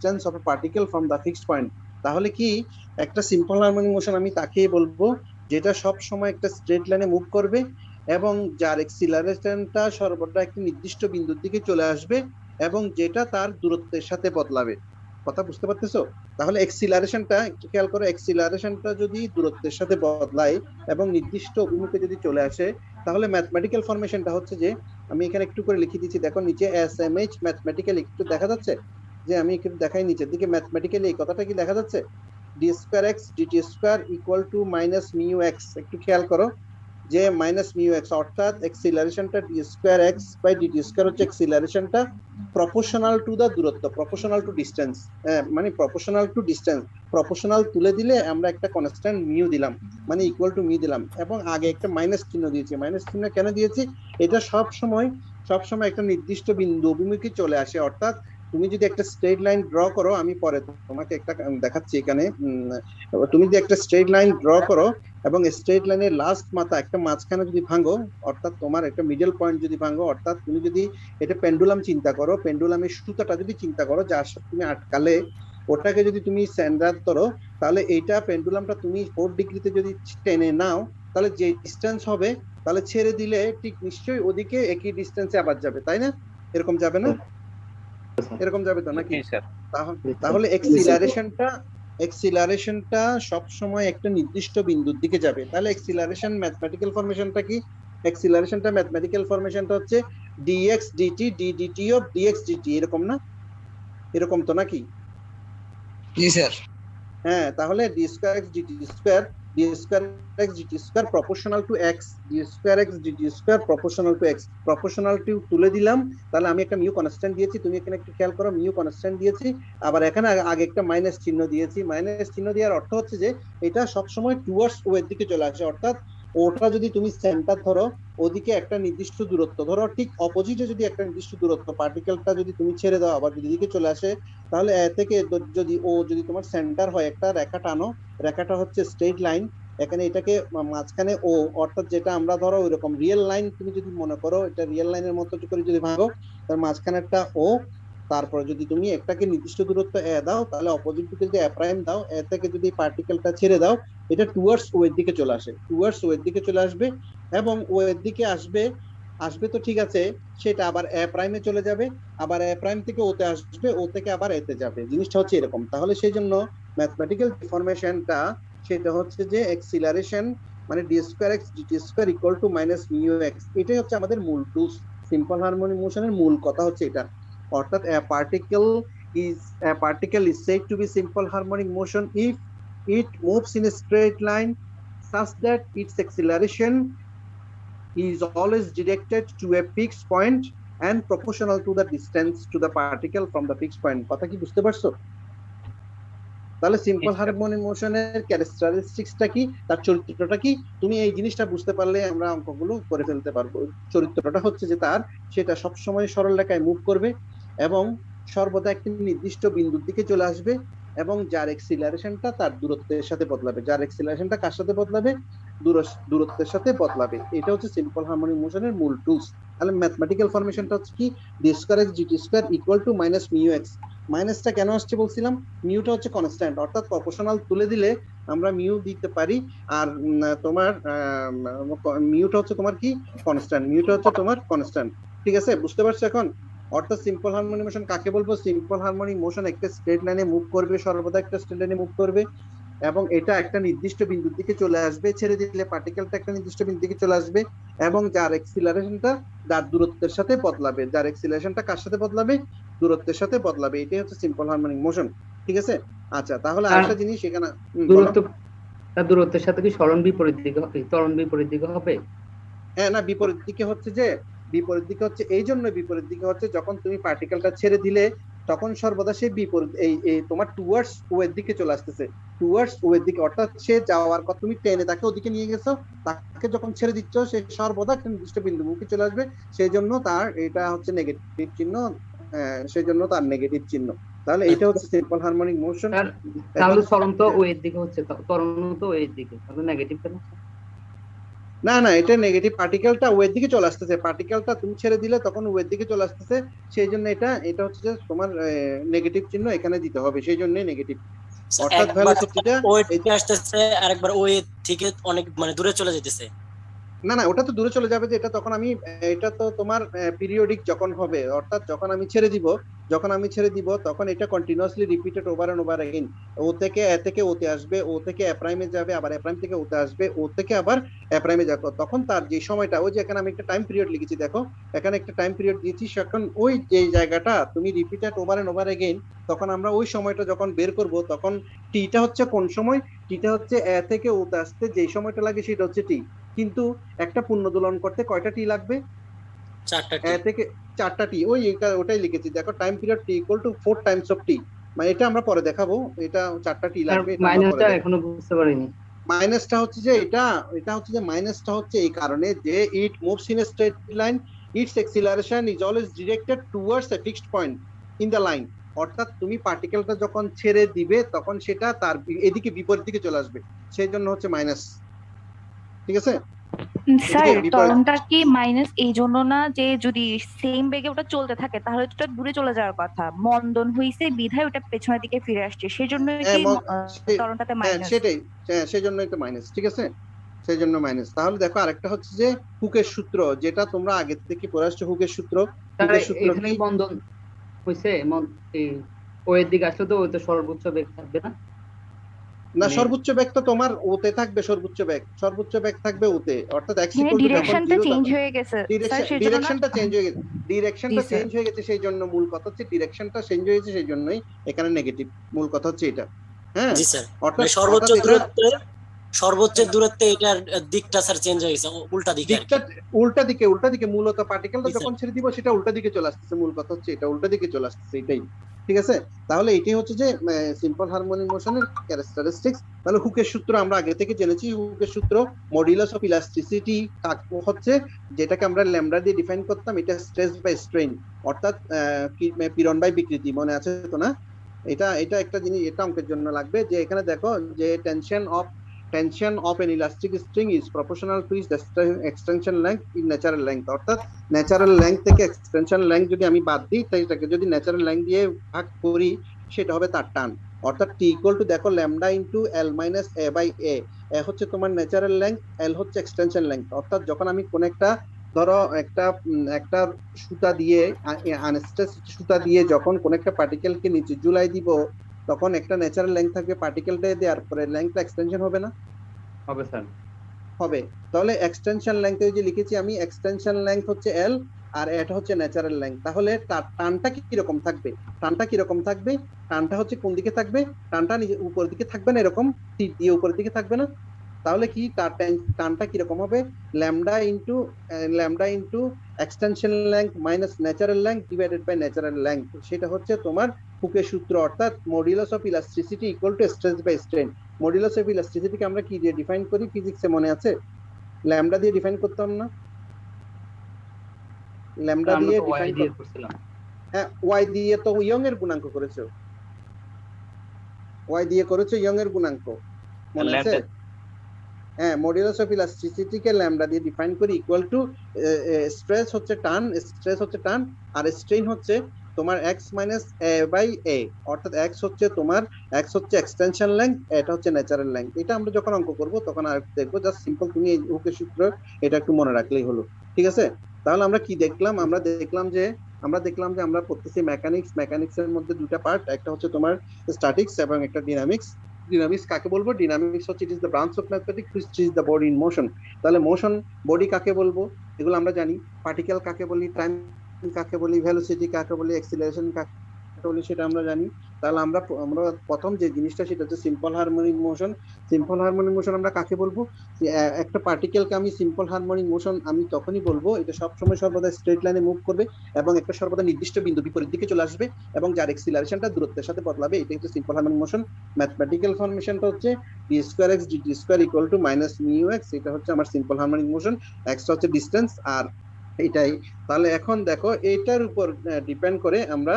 distance of a particle from the fixed point, তাহলে কি একটা সিম্পল হারমোনিক মোশন আমি তাকেই বলবো যেটা সব সময় একটা স্ট্রেট লাইনে মুভ করবে এবং যার এক্সিলারেশনটা সর্বদা একটি নির্দিষ্ট বিন্দুর দিকে চলে আসবে এবং যেটা তার দূরত্বের সাথে বদলাবে। কথা বুঝতে পারতেছো? তাহলে এক্সিলারেশনটা একটু খেয়াল করো, এক্সিলারেশনটা যদি দূরত্বের সাথে বদলায় এবং নির্দিষ্ট অভিমুখে যদি চলে আসে, তাহলে ম্যাথমেটিক্যাল ফরমেশনটা হচ্ছে যে, আমি এখানে একটু করে লিখে দিচ্ছি, দেখো নিচে এস এম এইচ ম্যাথমেটিক্যালি একটু দেখা যাচ্ছে, যে আমি একটু দেখাই নিচের দিকে ম্যাথমেটিক্যালি এই কথাটা কি দেখা যাচ্ছে, d square x dt square equal to minus mu x. একটু খেয়াল করো যে মাইনাস মিউ এক্স অর্থাৎ এক্সিলারেশনটা d square x by dt square হচ্ছে এক্সিলারেশনটা প্রপোর্শনাল টু দা দূরত্ব, প্রপোর্শনাল টু ডিস্টেন্স, মানে প্রপোর্শনাল টু ডিস্টেন্স, প্রপোর্শনাল তুলে দিলে আমরা একটা কনস্ট্যান্ট মিউ দিলাম, মানে ইকুয়াল টু মিউ দিলাম, এবং আগে একটা মাইনাস চিহ্ন দিয়েছি। মাইনাস চিহ্ন কেন দিয়েছি? এটা সব সময় একটা নির্দিষ্ট বিন্দু অভিমুখে চলে আসে। অর্থাৎ তুমি যদি একটা স্ট্রেট লাইন ড্র করো, আমি পরে তোমাকে একটা দেখাচ্ছি এখানে, তুমি যদি একটা স্ট্রেট লাইন ড্র করো এবং স্ট্রেট লাইনের লাস্ট মাথা একটা মাঝখানে যদি ভাঙো, অর্থাৎ তোমার একটা মিডল পয়েন্ট যদি ভাঙো, অর্থাৎ তুমি যদি এটা পেন্ডুলাম চিন্তা করো, পেন্ডুলামের সুতাটা যদি চিন্তা করো যার সাথে তুমি আটকালে, ওটাকে যদি তুমি সেন্টার ধরো, তাহলে এইটা পেন্ডুলামটা তুমি 4 ডিগ্রিতে যদি টেনে নাও, তাহলে যে ডিস্টেন্স হবে, তাহলে ছেড়ে দিলে ঠিক নিশ্চয়ই ওদিকে একই ডিস্টেন্সে আবার যাবে, তাই না? এরকম যাবে না? এরকম যাবে তো নাকি? তাহলে এক্সিলারেশনটা সব সময় একটা নির্দিষ্ট বিন্দুর দিকে যাবে। তাহলে এক্সিলারেশন ম্যাথমেটিক্যাল ফরমেশনটা কি? এক্সিলারেশনটা ম্যাথমেটিক্যাল ফরমেশনটা হচ্ছে dx dt d of dx dt, এরকম না? এরকম তো নাকি? জি স্যার। হ্যাঁ, তাহলে d square x dt square x dt square proportional to x, d square x dt square proportional to x, proportional to তুলে দিলাম, তাহলে আমি একটা মিউ কনস্ট্যান্ট দিয়েছি, তুমি এখানে একটু খেয়াল করো মিউ কনস্ট্যান্ট দিয়েছি, আবার এখানে আগে একটা মাইনাস চিহ্ন দিয়েছি। মাইনাস চিহ্ন দেওয়ার অর্থ হচ্ছে যে এটা সব সময় টুয়ার্ডস ও এর দিকে চলে আসে, অর্থাৎ ওটা যদি তুমি সেন্টার ধরো, ওদিকে একটা নির্দিষ্ট দূরত্ব ধরো, ঠিক অপোজিটে যদি একটা নির্দিষ্ট দূরত্ব, পার্টিকেলটা যদি তুমি ছেড়ে দাও আবার যদি দিকে চলে আসে, তাহলে এ থেকে যদি তোমার সেন্টার হয়, একটা রেখা টানো, রেখাটা হচ্ছে স্ট্রেট লাইন, এখানে এটাকে মাঝখানে ও, অর্থাৎ যেটা আমরা ধরো ওইরকম রিয়েল লাইন তুমি যদি মনে করো, এটা রিয়েল লাইনের মতো করে যদি ভাঙো, তার মাঝখানে একটা ও, তারপরে যদি তুমি একটাকে নির্দিষ্ট দূরত্ব এ দাও, তাহলে অপোজিট দিকে যদি এ প্রাইম দাও, এ থেকে যদি পার্টিকেলটা ছেড়ে দাও, এটা টুয়ার্ডস ও এর দিকে চলে আসে, টুয়ার্ডস ও এর দিকে চলে আসবে, এবং ও এর দিকে আসবে, তো ঠিক আছে, সেটা আবার এ প্রাইমে চলে যাবে, আবার এ প্রাইম থেকে ওতে আসবে, ও থেকে আবার এতে যাবে, জিনিসটা হচ্ছে এরকম। তাহলে সেই জন্য ম্যাথমেটিক্যাল ডিফরমেশনটা সেটা হচ্ছে যে এক্সিলারেশন মানে D square x DT square equal to minus mu X, এটাই হচ্ছে আমাদের মূল টুলস। সিম্পল হারমোনিক মোশনের মূল কথা হচ্ছে এটা। অর্থাৎ a particle is said to be simple harmonic motion if it moves in a straight line such that its acceleration is always directed to a fixed point and proportional to the distance to the particle from the fixed point। কথা কি বুঝতে পারছো? তাহলে simple harmonic মোশনের ক্যারেক্টারিস্টিক্সটা কি, তার চরিত্রটা কি, তুমি এই জিনিসটা বুঝতে পারলে আমরা অঙ্কগুলো করে ফেলতে পারবো। চরিত্রটা হচ্ছে যে তার, সেটা সব সময় সরল রেখায় মুভ করবে এবং সর্বদা একটি নির্দিষ্ট বিন্দুর দিকে চলে আসবে, এবং যার এক্সিলারেশনটা তার দূরত্বের সাথে বদলাবে, যার এক্সিলারেশনটা কার সাথে বদলাবে, দূরত্বের সাথে বদলাবে। এটা হচ্ছে সিম্পল হারমোনিক মোশনের মূল টুলস। তাহলে ম্যাথমেটিক্যাল ফরমেশনটা হচ্ছে কি, D square x DT square equal to minus mu X. মাইনাসটা কেন আসছে বলছিলাম, মিউটা হচ্ছে কনস্ট্যান্ট, অর্থাৎ প্রপোর্শনাল তুলে দিলে আমরা মিউ দিতে পারি, আর তোমার মিউটা হচ্ছে তোমার কি, কনস্ট্যান্ট, মিউটা হচ্ছে তোমার কনস্ট্যান্ট। ঠিক আছে, বুঝতে পারছো এখন? অর্থাৎ সিম্পল হারমোনিক মোশন কাকে বলবো? সিম্পল হারমোনিক মোশন একটা স্ট্রেট লাইনে মুভ করবে, সর্বদা একটা স্ট্রেট লাইনে মুভ করবে, এবং এটা একটা নির্দিষ্ট বিন্দুর দিকে চলে আসবে, ছেড়ে দিলে পার্টিকেলটা একটা নির্দিষ্ট বিন্দুর দিকে চলে আসবে, এবং যার এক্সিলারেশনটা যার দূরত্বের সাথে বদলাবে, যার এক্সিলারেশনটা কার সাথে বদলাবে, দূরত্বের সাথে বদলাবে। এটাই হচ্ছে সিম্পল হারমোনিক মোশন। ঠিক আছে, আচ্ছা, তাহলে আরেকটা জিনিস এখানে দূরত্বের সাথে কি সরণ বিপরীত দিকে হবে, ত্বরণ বিপরীত দিকে হবে? হ্যাঁ, না, বিপরীত দিকে হচ্ছে যে, বিপরীত দিকে হচ্ছে এই জন্য বিপরীত দিকে হচ্ছে, যখন তুমি পার্টিকেলটা ছেড়ে দিলে তখন সর্বদা সে বিপরীত এই তোমার টুয়ার্ডস ও এর দিকে চলে আসতেছে, টুয়ার্ডস ও এর দিকে, অর্থাৎ সে যাওয়ার কথা, তুমি টেনে তাকে ওদিকে নিয়ে গেছো, তাকে যখন ছেড়ে দিচ্ছ সে সর্বদা একটা নির্দিষ্ট বিন্দু মুখে চলে আসবে, সেই জন্য তার এটা হচ্ছে নেগেটিভ চিহ্ন, সেই জন্য তার নেগেটিভ চিহ্ন। তাহলে এটা হচ্ছে সিম্পল হারমোনিক মোশন। তাহলে সরণ তো ও এর দিকে হচ্ছে, ত্বরণ তো ও এর দিকে, তাহলে নেগেটিভ কেন? না না, এটা নেগেটিভ, পার্টিকেলটা ওয়ের দিকে চলে আসতেছে, পার্টিকেলটা তুমি ছেড়ে দিলে তখন ওয়ের দিকে চলে আসতেছে, সেই জন্য এটা এটা হচ্ছে যে তোমার নেগেটিভ চিহ্ন এখানে দিতে হবে, সেই জন্যই নেগেটিভ, অর্থাৎ একবার ভ্যালোসিটিটা ওয়ে থেকে আসতেছে আর একবার ওয়ে থেকে অনেক মানে দূরে চলে যেতেছে। না না, ওটা তো দূরে চলে যাবে, যে এটা তখন আমি এটা তো তোমার পিরিয়ডিক যখন হবে, অর্থাৎ যখন আমি ছেড়ে দিব তখন এটা continuously repeated over and over again, O থেকে এ থেকে ওতে আসবে, ও থেকে এ প্রাইমে যাবে, আবার এ প্রাইম থেকে ওতে আসবে, ও থেকে আবার এ প্রাইমে যাবে, তখন তার যে সময়টা, ওই যে এখানে আমি একটা টাইম পিরিয়ড লিখেছি, দেখো এখানে একটা টাইম পিরিয়ড দিয়েছি, এখন ওই যে জায়গাটা তুমি repeated over and over again, তখন আমরা ওই সময়টা যখন বের করব তখন টিটা হচ্ছে কোন সময়, টিটা হচ্ছে এ থেকে ওতে আসতে যে সময়টা লাগে সেটা হচ্ছে টি, কিন্তু একটা পূর্ণ দোলন করতে কয়টা টি লাগবে, 4টা এ থেকে 4টা টি, ওটাই লিখেছি, দেখো time period T equal to 4 times of T, মানে এটা আমরা পরে দেখাবো, এটা 4টা টি লাগবে, এটা আমরা পরে মাইনাসটা দেখাবো। এখনো বুঝতে পারিনি। মাইনাসটা হচ্ছে যে এটা হচ্ছে যে মাইনাসটা হচ্ছে এই কারণে যে it moves in a straight line, its acceleration is always directed towards a fixed point in the line, অর্থাৎ তুমি পার্টিকেলটা যখন ছেড়ে দিবে তখন সেটা তার এদিকে বিপরীত দিকে চলে আসবে, সেই জন্য হচ্ছে মাইনাস, ঠিক আছে। স্যার এদিকে বিপরীত, ত্বরণটা কি মাইনাস এই জন্য না যে যদি সেম বেগে ওটা চলতে থাকে তাহলে তো ওটা দূরে চলে যাওয়ার কথা, মন্দন হইছে বিধায় ওটা পেছনের দিকে ফিরে আসছে, সেই জন্য হ্যাঁ কি সে- ত্বরণটাতে হ্যাঁ মাইনাস? সেটাই, হ্যাঁ সেই জন্যই তো মাইনাস, ঠিক আছে, সেই জন্য মাইনাস। তাহলে দেখো আরেকটা হচ্ছে যে হুকের সূত্র, যেটা তোমরা আগে থেকে পড়ে আসছো, হুকের সূত্র, তাহলে হুকের সূত্র এখানে কি, বন্ধন হইছে, এই ওয়ের দিকে আসলে তো ওই তো সর্বোচ্চ বেগ থাকবে না? না মানে- সর্বোচ্চ বেগ তো তোমার ওতে থাকবে, সর্বোচ্চ বেগ থাকবে ওতে, অর্থাৎ x এখানে ইকুয়াল টু যখন ডিরেকশনটা 0 চেঞ্জ হয়ে গেছে স্যার, সেই জন্য না? ডিরেকশনটা চেঞ্জ হয়ে গেছে, ডিরেকশনটা জি, স্যার। চেঞ্জ হয়ে গেছে, সেই জন্য মূল কথা হচ্ছে ডিরেকশনটা চেঞ্জ হয়েছে, সেই জন্যই এখানে নেগেটিভ, মূল কথা হচ্ছে এটা, হ্যাঁ জি স্যার, অর্থাৎ মানে সর্বোচ্চ অর্থাৎ এটা সর্বোচ্চ দূরত্বে এটার দিকটা স্যার চেঞ্জ হয়ে গেছে, উল্টা দিকে আর কি। দিকটা উল্টা দিকে মূলত পার্টিকেলটা জি, স্যার। যখন ছেড়ে দিব সেটা উল্টা দিকে চলে আসতেছে, মূল কথা হচ্ছে এটা উল্টা দিকে চলে আসতেছে, এটাই, ঠিক আছে। তাহলে এটাই হচ্ছে যে সিম্পল হারমোনিক মোশনের ক্যারেক্টারিস্টিক্স। তাহলে হুকের সূত্র আমরা আগে থেকে জেনেছি, হুকের সূত্র মডুলাস অফ ইলাস্টিসিটি হচ্ছে, যেটাকে আমরা ল্যামডা দিয়ে ডিফাইন করতাম, এটা স্ট্রেস বাই স্ট্রেইন, অর্থাৎ পীড়ন বাই বিকৃতি, মনে আছে তো না? এটা এটা একটা জিনিস, এটা অঙ্কের জন্য লাগবে, যে এখানে দেখো যে tension of an elastic string is proportional to its extension length in natural length, অর্থাৎ ন্যাচারাল লেংথ থেকে এক্সটেনশন লেংথ যদি আমি বাদ দিই, তাই এটাকে যদি ন্যাচারাল লেংথ দিয়ে ভাগ করি সেটা হবে তার টান, অর্থাৎ টি ইকুয়াল টু দেখো lambda into L minus a by a, a হচ্ছে তোমার ন্যাচারাল লেংথ, এল হচ্ছে এক্সটেনশন লেংথ, অর্থাৎ যখন আমি কোন একটা ধরো একটা সুতা দিয়ে আনস্ট্রেস সুতা দিয়ে যখন কোন একটা পার্টিকেলকে নিচে ঝুলাই দিব, তখন একটা ন্যাচারাল লেংথ থাকবে, পার্টিকেলটা দেওয়ার পরে লেংথটা এক্সটেনশন হবে না? হবে স্যার। হবে। তাহলে এক্সটেনশন লেংথ যে লিখেছি আমি, এক্সটেনশন লেংথ হচ্ছে এল আর এটা হচ্ছে ন্যাচারাল লেংথ, তাহলে তার টানটা কি রকম থাকবে, টানটা হচ্ছে কোন দিকে থাকবে, টানটা উপর দিকে থাকবে না, এরকম তীর দিয়ে উপরের দিকে থাকবে না, তাহলে কি তার টানটা কি রকম হবে, lambda into extension length minus natural length divided by natural length, সেটা হচ্ছে তোমার হুকের সূত্র, অর্থাৎ modulus of elasticity equal to stress by strain. Modulus of ইলাস্টিসিটিকে আমরা কি দিয়ে ডিফাইন করি, ফিজিক্সে মনে আছে? ল্যামডা দিয়ে ডিফাইন করতাম না? ল্যামডা আমরা দিয়ে তো ওয়াই ডিফাইন দিয়ে করছিলাম। হ্যাঁ, ওয়াই দিয়ে তো ইয়ং এর গুণাঙ্ক করেছো, ওয়াই দিয়ে করেছো ইয়ং এর গুণাঙ্ক, মনে আছে? হ্যাঁ, মডুলাস অফ ইলাস্টিসিটি কে ল্যামডা দিয়ে ডিফাইন করি ইকুয়াল টু স্ট্রেস হচ্ছে টান আর স্ট্রেইন হচ্ছে তোমার x minus a by a, অর্থাৎ x হচ্ছে এক্সটেনশন লেংথ, এটা হচ্ছে ন্যাচারাল লেংথ। এটা আমরা যখন অঙ্ক করব তখন আর দেখবো, জাস্ট সিম্পল তুমি এই হুকের সূত্র এটা একটু মনে রাখলেই হলো, ঠিক আছে। তাহলে আমরা কি দেখলাম, আমরা দেখলাম যে আমরা পড়তেছি মেকানিক্স এর মধ্যে দুটো পার্ট, একটা হচ্ছে তোমার স্ট্যাটিক্স এবং একটা ডিনামিক্স। ডিনামিক্স কাকে বলবো? ডিনামিক্স হচ্ছে it is the branch of mathematics which is the body in motion. তাহলে মোশন, বডি কাকে বলবো এগুলো আমরা জানি, পার্টিকেল কাকে বলি, টাইম কাকে বলি, ভেলোসিটি কাকে বলি, অ্যাক্সিলারেশন কাকে বলি, সেটা আমরা জানি। তাহলে আমরা প্রথম যে জিনিসটা সেটা হচ্ছে simple harmonic motion. Simple harmonic motion আমরা কাকে বলবো? একটা পার্টিকেলকে আমি সিম্পল হারমোনিক মোশন আমি তখনই বলবো এটা সবসময় সর্বদা স্ট্রেট লাইনে মুভ করবে এবং একটা সর্বদা নির্দিষ্ট বিন্দু বিপরীত দিকে চলে আসবে এবং যার এক্সিলারেশনটা দূরত্বের সাথে বদলাবে, এটা হচ্ছে সিম্পল হারমোনিক মোশন। ম্যাথমেটিক্যাল ফরমেশনটা হচ্ছে d square x dt square equal to minus mu x, এটা হচ্ছে আমার সিম্পল হারমোনিক মোশন, x হচ্ছে ডিসটেন্স আর এটাই। তাহলে এখন দেখো এটার উপর ডিপেন্ড করে আমরা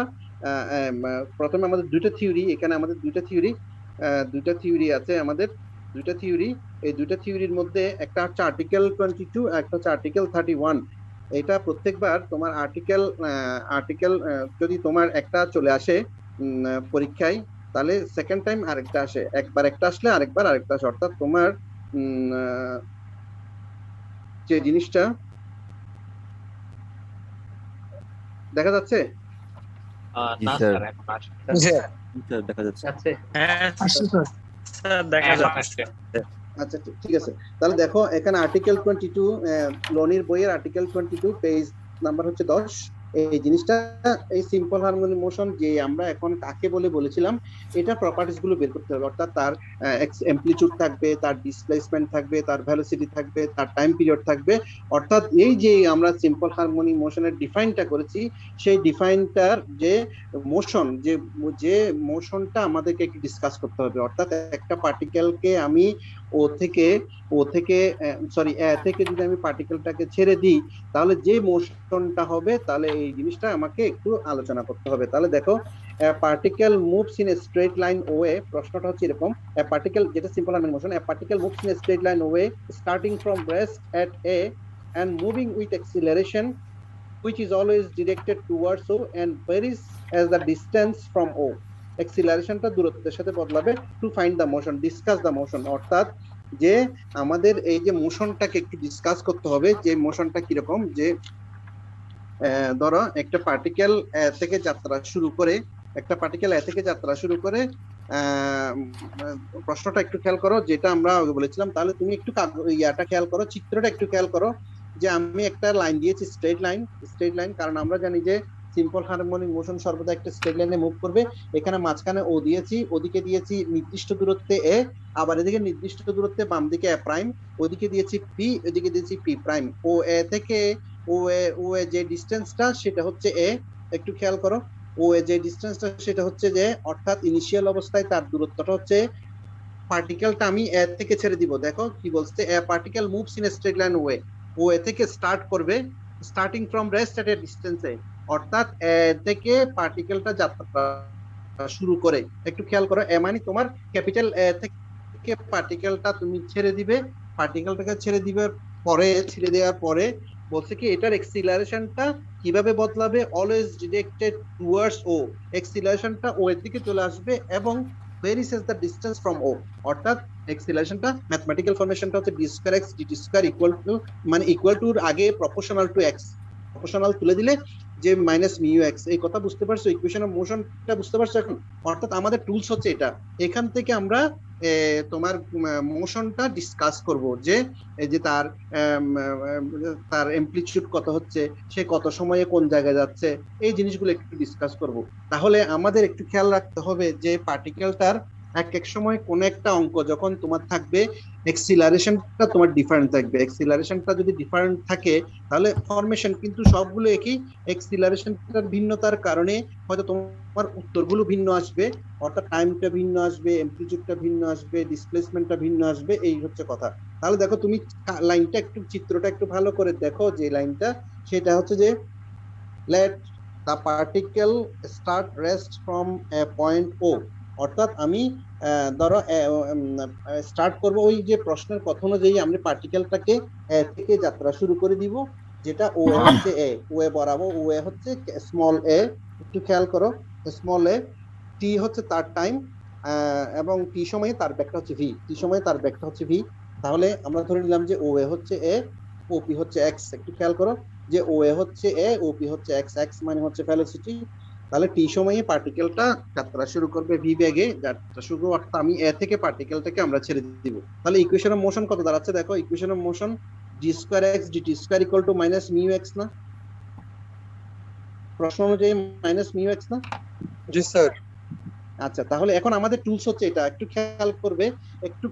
প্রথমে আমাদের দুইটা থিওরি, এখানে আমাদের দুইটা থিওরি আছে আমাদের। দুইটা থিওরি, এই দুইটা থিওরির মধ্যে একটা হচ্ছে আর্টিকেল 22, একটা হচ্ছে আর্টিকেল 31। এটা প্রত্যেকবার তোমার আর্টিকেল যদি তোমার একটা চলে আসে পরীক্ষায়, তাহলে সেকেন্ড টাইম আরেকটা আসে, একবার একটা আসলে আরেকবার আরেকটা আসে। অর্থাৎ তোমার যে জিনিসটা দেখা যাচ্ছে, জি না স্যার। স্যার এখন আসে স্যার দেখা যাচ্ছে। আছে হ্যাঁ আসছে স্যার। স্যার দেখা হ্যাঁ, যাচ্ছে আচ্ছা ঠিক আছে। তাহলে দেখো এখানে আর্টিকেল 22, লনির বইয়ের আর্টিকেল 22 পেজ নাম্বার হচ্ছে 10। এই জিনিসটা, এই সিম্পল হারমোনিক মোশন যে আমরা এখন কাকে বলেছিলাম, এটা প্রপার্টিজ গুলো বের করতে হবে। অর্থাৎ তার অ্যামপ্লিটিউড থাকবে, তার ডিসপ্লেসমেন্ট থাকবে, তার ভেলোসিটি থাকবে, তার টাইম পিরিয়ড থাকবে। অর্থাৎ এই যে আমরা সিম্পল হারমোনিক মোশনের ডিফাইনটা করেছি, সেই ডিফাইনটার যে মোশন, যে মোশনটা আমাদেরকে একটু ডিসকাস করতে হবে। অর্থাৎ একটা পার্টিকেলকে আমি এ থেকে যদি আমি পার্টিকেলটাকে ছেড়ে দিই, তাহলে যে মোশনটা হবে, তাহলে এই জিনিসটা আমাকে একটু আলোচনা করতে হবে। তাহলে দেখো, particle moves in a straight line way, প্রশ্নটা হচ্ছে এরকম, পার্টিকেল, যেটা simple harmonic motion, particle moves in a straight line way starting from rest at A and moving with acceleration which is always directed towards O and varies as the distance from O. অ্যাক্সিলারেশনটা দূরত্বের সাথে বদলাবে। To find the motion, discuss the motion. অর্থাৎ যে আমাদের এই যে মোশনটাকে একটু discuss করতে হবে, যে মোশনটা কিরকম। যে ধরো একটা পার্টিকেল থেকে যাত্রা শুরু করে, প্রশ্নটা একটু খেয়াল করো, যেটা আমরা আগে বলেছিলাম। তাহলে তুমি একটু ইয়াটা খেয়াল করো, চিত্রটা একটু খেয়াল করো, যে আমি একটা লাইন দিয়েছি, স্ট্রেট লাইন, কারণ আমরা জানি যে সিম্পল হারমোনিক মোশন সর্বদা একটা স্ট্রেট লাইনে মুভ করবে। এখানে মাঝখানে ও দিয়েছি, ওদিকে দিয়েছি নির্দিষ্ট দূরত্বে এ, আবার এদিকে নির্দিষ্ট দূরত্বে বাম দিকে এ প্রাইম, ওদিকে দিয়েছি পি, ওদিকে দিয়েছি পি প্রাইম। ও এ থেকে ও এ যে ডিসটেন্সটা সেটা হচ্ছে এ, একটু খেয়াল করো। ও এ যে ডিসটেন্সটা সেটা হচ্ছে যে, অর্থাৎ ইনিশিয়াল অবস্থায় তার দূরত্বটা হচ্ছে, পার্টিকেলটা আমি এ থেকে ছেড়ে দিব। দেখো কি বলছে, a particle moves in a straight line way, O A থেকে স্টার্ট করবে, starting from rest at a ডিসটেন্সে। অর্থাৎ এ থেকে পার্টিকেলটা যাত্রা শুরু করে, একটু খেয়াল করো, এ মানে তোমার ক্যাপিটাল এ থেকে পার্টিকেলটা তুমি ছেড়ে দিবে। পার্টিকেলটাকে ছেড়ে দেওয়ার পরে বলছে কি, এটার এক্সিলারেশনটা কিভাবে বদলাবে, অলওয়েজ ডিরেক্টেড টুয়ার্ডস ও, এক্সিলারেশনটা ও এর দিকে চলে আসবে এবং varies as the distance from O। অর্থাৎ এক্সিলারেশনটা, ম্যাথমেটিক্যাল ফরমেশনটা হচ্ছে d square x dt square equal two আগে প্রপোর্শনাল টু x, প্রপোর্শনাল তুলে দিলে যে মাইনাস মিউ x। এই কথা বুঝতে পারছো? ইকুয়েশন অফ মোশনটা বুঝতে পারছো এখন? অর্থাৎ আমাদের টুলস হচ্ছে এটা। এখান থেকে আমরা তোমার মোশনটা ডিসকাস করব, যে এই যে তার অ্যামপ্লিটিউড কত হচ্ছে, সে কত সময়ে কোন জায়গায় যাচ্ছে, এই জিনিসগুলো একটু ডিসকাস করব। তাহলে আমাদের একটু খেয়াল রাখতে হবে যে পার্টিকেলটার এক সময় কোন একটা অঙ্ক যখন তোমার থাকবে, এক্সিলারেশনটা তোমার ডিফারেন্ট থাকবে। এক্সিলারেশনটা যদি ডিফারেন্ট থাকে, তাহলে ফরমেশন কিন্তু সবগুলো একই, এক্সিলারেশনটার ভিন্নতার কারণে হয়তো তোমার উত্তরগুলো ভিন্ন আসবে। অর্থাৎ টাইমটা ভিন্ন আসবে, অ্যামপ্লিটিউডটা ভিন্ন আসবে, ডিসপ্লেসমেন্টটা ভিন্ন আসবে, এই হচ্ছে কথা। তাহলে দেখো, তুমি লাইনটা একটু, চিত্রটা একটু ভালো করে দেখো, যে লাইনটা সেটা হচ্ছে যে, let the particle start rest from a point O। অর্থাৎ আমি ধরো স্টার্ট করব, ওই যে প্রশ্নের কথা অনুযায়ী আমরা পার্টিকেলটাকে থেকে যাত্রা শুরু করে দিব, যেটা ও এ হচ্ছে এ, ও এ বরাবর, ও এ হচ্ছে স্মল এ, একটু খেয়াল করো, স্মল এ, টি হচ্ছে তার টাইম, এবং টি সময়ে তার ব্যাকটা হচ্ছে ভি, তাহলে আমরা ধরে নিলাম যে ও এ হচ্ছে এ, ওপি হচ্ছে এক্স। একটু খেয়াল করো যে ও এ হচ্ছে এ, ওপি হচ্ছে এক্স, এক্স মানে হচ্ছে ভেলোসিটি। তাহলে টি সময়ে পার্টিকেলটা যাত্রা শুরু করবে ভি বেগে যাত্রা শুরু, অর্থাৎ আমি এ থেকে পার্টিকেলটাকে আমরা ছেড়ে দিব। তাহলে ইকুয়েশন অফ মোশন কত দাঁড়াচ্ছে দেখো, equation of motion d square x DT square equal to minus mu x না? প্রশ্ন অনুযায়ী মাইনাস মিউ এক্স না? জি স্যার। আচ্ছা, তাহলে এখন আমাদের টুলস হচ্ছে এটা। একটু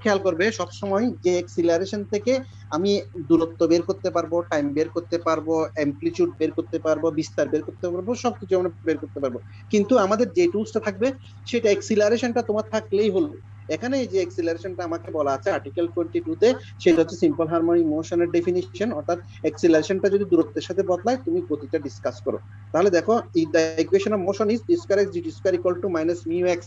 খেয়াল করবে সব সময়, যে এক্সিলারেশন থেকে আমি দূরত্ব বের করতে পারবো, টাইম বের করতে পারবো, অ্যামপ্লিটিউড বের করতে পারবো, বিস্তার বের করতে পারবো, সবকিছু আমরা বের করতে পারবো। কিন্তু আমাদের যে টুলসটা থাকবে, সেটা এক্সিলারেশনটা তোমার থাকলেই হলো। এখানে যে এক্সিলারেশনটা আমাকে বলা আছে আর্টিকেল 22 তে, সেটা হচ্ছে সিম্পল হারমোনিক মোশনের ডেফিনিশন। অর্থাৎ এক্সিলারেশনটা যদি দূরত্বের সাথে বদলায়, তুমি গতিটা ডিসকাস করো। তাহলে দেখো, the equation of motion is d square x dt square equal to minus mu x।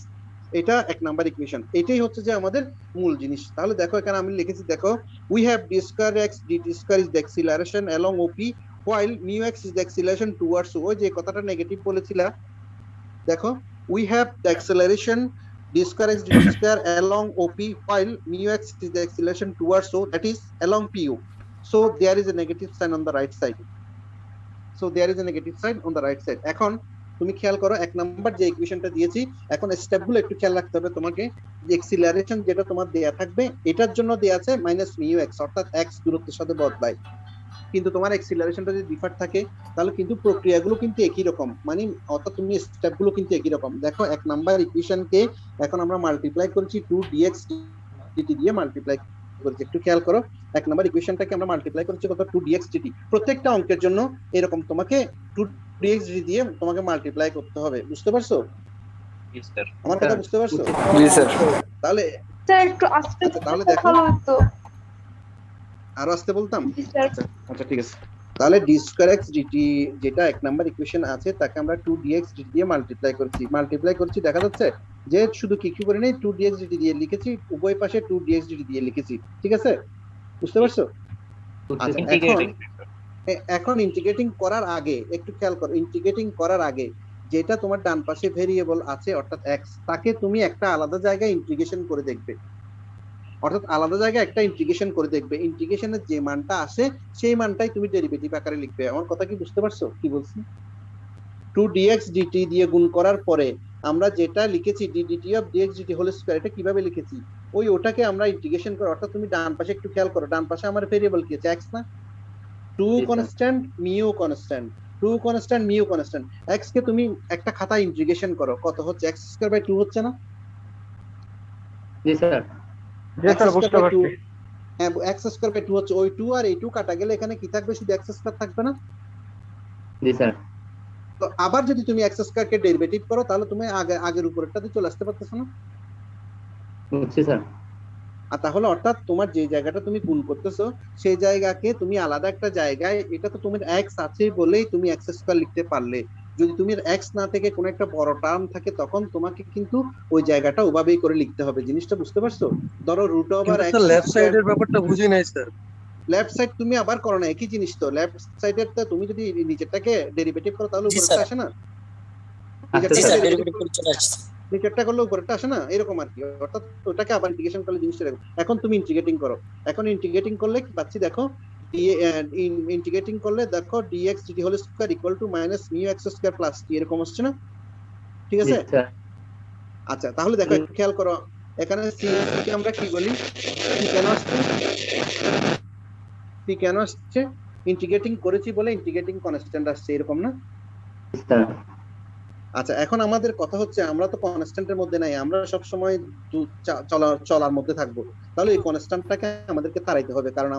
এটা এক নাম্বার ইকুয়েশন, এটাই হচ্ছে যে আমাদের মূল জিনিস। তাহলে দেখো এখানে আমি লিখেছি, দেখো we have d square x DT square is the acceleration along OP while mu x is the acceleration towards o, ওই যে কথাটা নেগেটিভ বলেছিলা, দেখো we have the acceleration d square x dt square along OP while mu x is the acceleration towards o, that is along PO. So there is a negative sign on the right side. So there is a negative sign on the right side. এখন তুমি খেয়াল করো এক number যে ইকুয়েশনটা দিয়েছি, এখন স্টেপগুলো একটু খেয়াল রাখতে হবে তোমাকে। যে অ্যাক্সিলারেশন যেটা তোমার দেয়া থাকবে এটার জন্য দেয়া আছে -mu x, অর্থাৎ x দূরত্বের সাথে বদলায়, কিন্তু তোমার অ্যাক্সিলারেশনটা যদি ডিফার থাকে তাহলে কিন্তু প্রক্রিয়াগুলো কিন্তু একই রকম, মানে অর্থাৎ তুমি স্টেপগুলো কিন্তু একই রকম। দেখো এক নাম্বার ইকুয়েশনকে এখন আমরা মাল্টিপ্লাই করেছি 2dx dt দিয়ে মাল্টিপ্লাই করেছি, একটু খেয়াল করো এক নাম্বার ইকুয়েশনটাকে আমরা মাল্টিপ্লাই করেছি কত 2dx dt। প্রত্যেকটা অঙ্কের জন্য এরকম তোমাকে 2dx dt দিয়ে তোমাকে মাল্টিপ্লাই করতে হবে, বুঝতে পারছো? Yes, sir. আমার কথা বুঝতে পারছো? জি স্যার। তাহলে স্যার একটু আস্তে আচ্ছা, তাহলে বললে দেখো ভালো হতো। আরো আসতে বলতাম। জি স্যার। আচ্ছা ঠিক আছে, তাহলে d স্কয়ার x dt যেটা এক নাম্বার ইকুয়েশন আছে তাকে আমরা 2dx dt দিয়ে মাল্টিপ্লাই করছি, দেখা যাচ্ছে যে শুধু কি করে নেই 2dx dt দিয়ে লিখেছি, উভয় পাশে 2dx dt দিয়ে লিখেছি, ঠিক আছে? বুঝতে পারছো? আচ্ছা এখন ইন্টিগ্রেটিং করার আগে একটু খেয়াল করো, ইন্টিগ্রেটিং করার আগে যেটা তোমার ডান পাশে ভেরিয়েবল আছে অর্থাৎ x, তাকে তুমি একটা আলাদা জায়গায় ইন্টিগ্রেশন করে দেখবে, অর্থাৎ আলাদা জায়গায় একটা ইন্টিগ্রেশন করে দেখবে, ইন্টিগ্রেশনের যে মানটা আসে সেই মানটাই তুমি ডেরিভেটিভ আকারে লিখবে। আমার কথা কি বুঝতে পারছো কি বলছি? 2dx dt দিয়ে গুণ করার পরে আমরা যেটা লিখেছি dt of dx dt whole square, এটা কিভাবে লিখেছি ওই ওটাকে আমরা ইন্টিগ্রেশন করে, অর্থাৎ তুমি ডান পাশে একটু খেয়াল করো, ডান পাশে আমার ভেরিয়েবল কি আছে? x না? 2 constant mu constant, 2 constant mu constant, x কে তুমি একটা খাতা ইন্টিগ্রেশন করো, কত হচ্ছে? x স্কয়ার বাই 2 হচ্ছে না? জি স্যার। বুঝতে পারছি। হ্যাঁ, x স্কয়ার বাই 2 হচ্ছে, ওই 2 আর এই 2 কাটা গেলে এখানে কি থাকবে? শুধু x স্কয়ার থাকবে না? জি স্যার। তো আবার যদি তুমি x স্কয়ার কে ডেরিভেটিভ করো তাহলে তুমি আগের উপরেরটাতে চলে আসতে পারতেছো না? বুঝছি স্যার। আর তাহলে অর্থাৎ তোমার যে জায়গাটা তুমি গুণ করতেছো সেই জায়গাকে তুমি আলাদা একটা জায়গায়, এটা তো তোমার x আছে বলেই তুমি x স্কয়ার লিখতে পারলে, যদি তুমি x না থেকে কোনো একটা বড় টার্ম থাকে তখন তোমাকে কিন্তু ওই জায়গাটা ওভাবেই করে লিখতে হবে। জিনিসটা বুঝতে পারছো? ধরো রুট ওভার x, লেফট সাইডের ব্যাপারটা বুঝি নাই স্যার। লেফট সাইড তুমি আবার করো না, একই জিনিস তো। লেফট সাইডের তো তুমি যদি নিচেরটাকে ডেরিভেটিভ করো তাহলে জি উপরেরটা স্যার। আসে না? জি স্যার, ডেরিভেটিভ করে চলে আসছে। নিচেরটা করলে উপরেরটা আসে না, এরকম আর কি। অর্থাৎ ওটাকে আবার ইন্টিগ্রেশন করলে জিনিসটা এরকম। এখন তুমি ইন্টিগ্রেটিং করো, এখন ইন্টিগ্রেটিং করলে কি পাচ্ছি দেখো, ইন্টিগ্রেটিং করলে দেখো dx dt whole square equal to minus mu x square plus t, এরকম আসছে না? ঠিক আছে? আচ্ছা তাহলে দেখো একটু খেয়াল করো, এখানে c কে আমরা কি বলি? c কেন আসছে? c কেন আসছে? ইন্টিগ্রেটিং করেছি বলে ইন্টিগ্রেটিং কনস্ট্যান্ট আসছে, এরকম না? আচ্ছা এখন আমাদের কথা হচ্ছে আমরা তো কনস্ট্যান্টের মধ্যে নাই, আমরা সব সময় চলার মধ্যে থাকবো। তাহলে এই কনস্ট্যান্টটাকে আমাদেরকে তাড়াইতে হবে, কারণ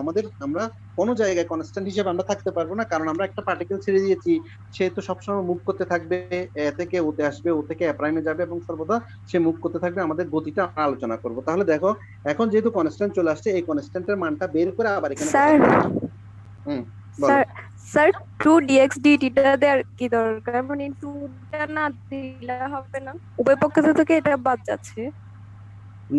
আমরা কোনো জায়গায় কনস্ট্যান্ট হিসেবে আমরা থাকতে পারবো না, কারণ আমরা একটা পার্টিকেল ছেড়ে দিয়েছি, সে তো সবসময় মুভ করতে থাকবে, এ থেকে ওতে আসবে, ও থেকে এ প্রাইমে যাবে এবং সর্বদা সে মুভ করতে থাকবে। আমাদের গতিটা আমরা আলোচনা করব। তাহলে দেখো এখন যেহেতু কনস্ট্যান্ট চলে আসছে, এই কনস্ট্যান্টের মানটা বের করে আবার এখানে স্যার 2dx dt টা দেওয়ার কি দরকার? মানে 2 টা না দিলে হবে না? উভয় পক্ষ থেকে এটা বাদ যাচ্ছে।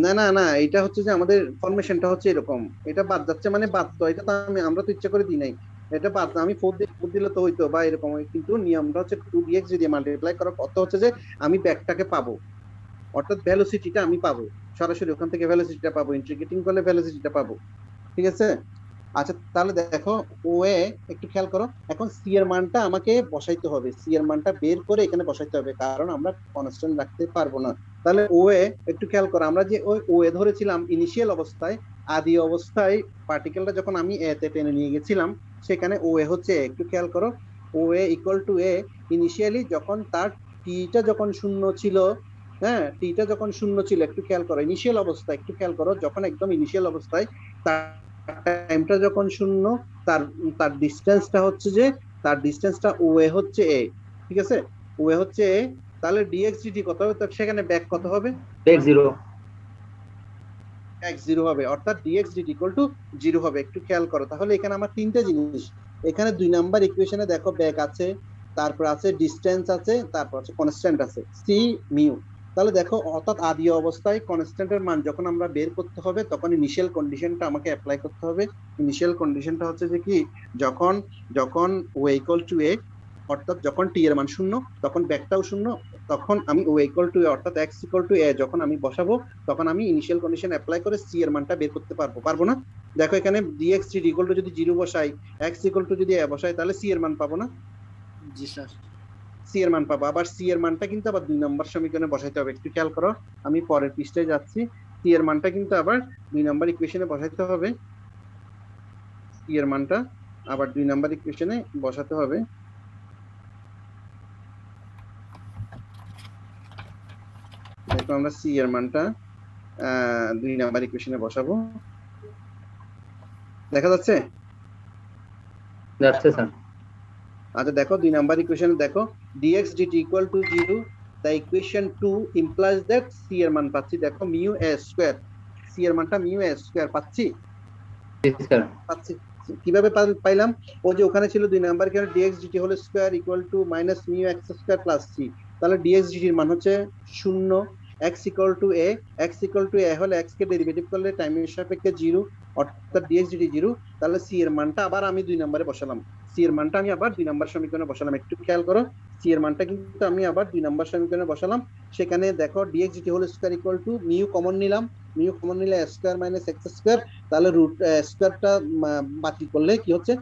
না না না, এটা হচ্ছে যে আমাদের ফরমেশনটা হচ্ছে এরকম, এটা বাদ যাচ্ছে মানে বাদ তো, এটা তো আমরা তো ইচ্ছা করে দিই নাই, এটা বাদ। আমি 4 দিলে তো হইতো বা এরকম, কিন্তু নিয়মটা হচ্ছে 2dx যদি মাল্টিপ্লাই করো কত হচ্ছে যে আমি ব্যাকটাকে পাবো, অর্থাৎ ভেলোসিটিটা আমি পাবো সরাসরি ওখান থেকে, ভেলোসিটিটা পাবো, ইন্টিগ্রেটিং করলে ভেলোসিটিটা পাবো, ঠিক আছে? আচ্ছা তাহলে দেখো ওয়ে একটু খেয়াল করো, এখন সি এর মানটা আমাকে বসাইতে হবে, সি এর মানটা বের করে এখানে বসাইতে হবে, কারণ আমরা কনস্ট্যান্ট রাখতে পারবো না। তাহলে ওয়ে একটু খেয়াল করো, আমরা যে ওয়ে ধরেছিলাম ইনিশিয়াল অবস্থায়, আদি অবস্থায় পার্টিকেলটা যখন আমি এ তে টেনে নিয়ে গেছিলাম, সেখানে ওয়ে হচ্ছে, একটু খেয়াল করো, way equal to A initially যখন তার টিটা যখন শূন্য ছিল, হ্যাঁ টিটা যখন শূন্য ছিল, একটু খেয়াল করো ইনিশিয়াল অবস্থা, একটু খেয়াল করো যখন একদম ইনিশিয়াল অবস্থায় তার টাইমটা যখন শূন্য, তার ডিসটেন্সটা হচ্ছে যে, তার ডিসটেন্সটা ওয়ে হচ্ছে এ, ঠিক আছে? ওয়ে হচ্ছে এ, তাহলে dx dt কত হবে? সেখানে ব্যাক কত হবে? ব্যাক 0 হবে, অর্থাৎ dx dt ইকুয়াল টু 0 হবে। একটু খেয়াল করো, তাহলে এখানে আমার তিনটে জিনিস, এখানে 2 নাম্বার ইকুয়েশনে দেখো ব্যাক আছে, তারপর আছে ডিসটেন্স আছে, তারপর আছে কনস্ট্যান্ট আছে c মিউ, তাহলে দেখো অর্থাৎ আদি অবস্থায় কনস্ট্যান্টের মান যখন আমরা বের করতে হবে তখন ইনিশিয়াল কন্ডিশনটা আমাকে অ্যাপ্লাই করতে হবে। ইনিশিয়াল কন্ডিশনটা হচ্ছে যে কি, যখন যখন ও ইকুয়াল টু এ, অর্থাৎ যখন টি এর মান শূন্য তখন ব্যাকটাও শূন্য, তখন আমি ও ইকুয়াল টু এ অর্থাৎ এক্স ইকুয়াল টু এ যখন আমি বসাবো তখন আমি ইনিশিয়াল কন্ডিশন অ্যাপ্লাই করে সি এর মানটা বের করতে পারবো না? দেখো এখানে ডিএক্স জি ইকুয়াল টু যদি 0 বসাই, এক্স ইকুয়াল টু যদি এ বসাই, তাহলে সি এর মান পাবো না? জি স্যার। সি এর মান পাবো। আবার সি এর মানটা কিন্তু আবার 2 নম্বর সমীকরণে বসাইতে হবে। একটু খেয়াল করো, আমি পরের পৃষ্ঠায় যাচ্ছি। সি এর মানটা কিন্তু আবার 2 নম্বর ইকুয়েশনে বসাইতে হবে। সি এর মানটা আবার 2 নম্বর ইকুয়েশনে বসাতে হবে। দেখো আমরা সি এর মানটা 2 নম্বর ইকুয়েশনে বসাবো। দেখা যাচ্ছে? যাচ্ছে স্যার। আচ্ছা দেখো 2 নাম্বার ইকুয়েশনে দেখো dx dt equal to 0, the equation 2 implies that c এর মান পাচ্ছি, দেখো mu a square, c এর মানটা mu a square পাচ্ছি। জি স্যার। পাচ্ছি কিভাবে পাইলাম? ও যে ওখানে ছিল 2 নাম্বার কেন dx dt whole square equal to minus mu x square plus c, তাহলে dx dt এর মান হচ্ছে 0, x equal to a, x equal to a হলে x কে ডেরিভেটিভ করলে টাইমের সাপেক্ষে 0, অর্থাৎ dx dt 0, তাহলে c এর মানটা আবার আমি 2 নম্বরে বসালাম। সি এর মানটা আমি আবার 2 নম্বর সমীকরণে বসালাম। একটু খেয়াল করো, সি এর মানটা কিন্তু আমি আবার 2 নম্বর সমীকরণে বসালাম। সেখানে দেখো dx dt whole square equal to mu common নিলাম, মিউ কমন নিলে a square minus x square, তাহলে রুট স্কয়ারটা বাতিল করলে কি হচ্ছে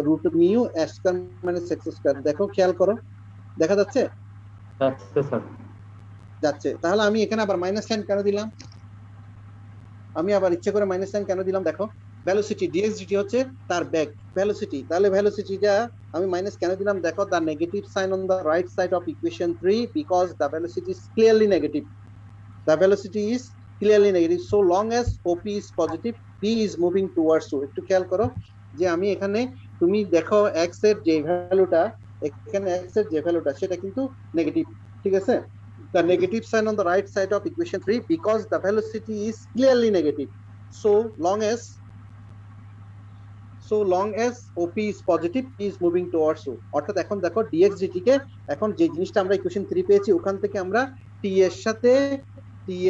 root mu a square minus x square. দেখো খেয়াল করো, দেখা যাচ্ছে? যাচ্ছে স্যার। যাচ্ছে। তাহলে আমি এখানে আবার মাইনাস সাইন কেন দিলাম? আমি আবার ইচ্ছে করে মাইনাস সাইন কেন দিলাম? দেখো ভেলোসিটি dx dt হচ্ছে তার বেগ ভেলোসিটি, তাহলে ভেলোসিটিটা আমি মাইনাস কেন দিলাম? দেখো the negative sign on the right side of equation 3 because the velocity is clearly negative. The velocity is clearly negative so long as OP is positive, P is moving towards you. একটু খেয়াল করো যে আমি এখানে, তুমি দেখো x এর যে ভ্যালুটা, এখানে x এর যে ভ্যালুটা সেটা কিন্তু নেগেটিভ, ঠিক আছে? The negative sign on the right side of equation 3 because the velocity is clearly negative so long as OP is positive, P is moving towards you. অর্থাৎ এখন দেখো dx dt কে, এখন যে জিনিসটা আমরা ইকুয়েশন 3 পেয়েছি ওখান থেকে আমরা t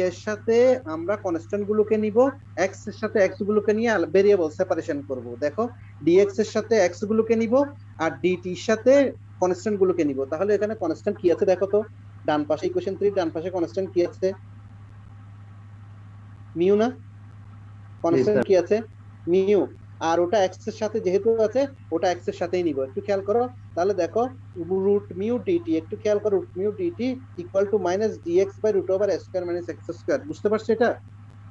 এর সাথে আমরা কনস্ট্যান্ট গুলোকে নিব, x এর সাথে x গুলোকে নিয়ে ভেরিয়েবল সেপারেশন করব। দেখো dx এর সাথে x গুলোকে নিব আর dt এর সাথে কনস্ট্যান্ট গুলোকে নিব। তাহলে এখানে কনস্ট্যান্ট কি আছে দেখো তো, ডান পাশে ইকুয়েশন 3 ডান পাশে কনস্ট্যান্ট কি আছে? মিউ না? কনস্ট্যান্ট কি আছে? মিউ। আর ওটা x এর সাথে যেহেতু আছে ওটা x এর সাথেই নিব। একটু খেয়াল করো, তাহলে দেখো রুট মিউ dt, একটু খেয়াল করো, root mu dt equal to minus dx by root over a square minus x square. বুঝতে পারছো?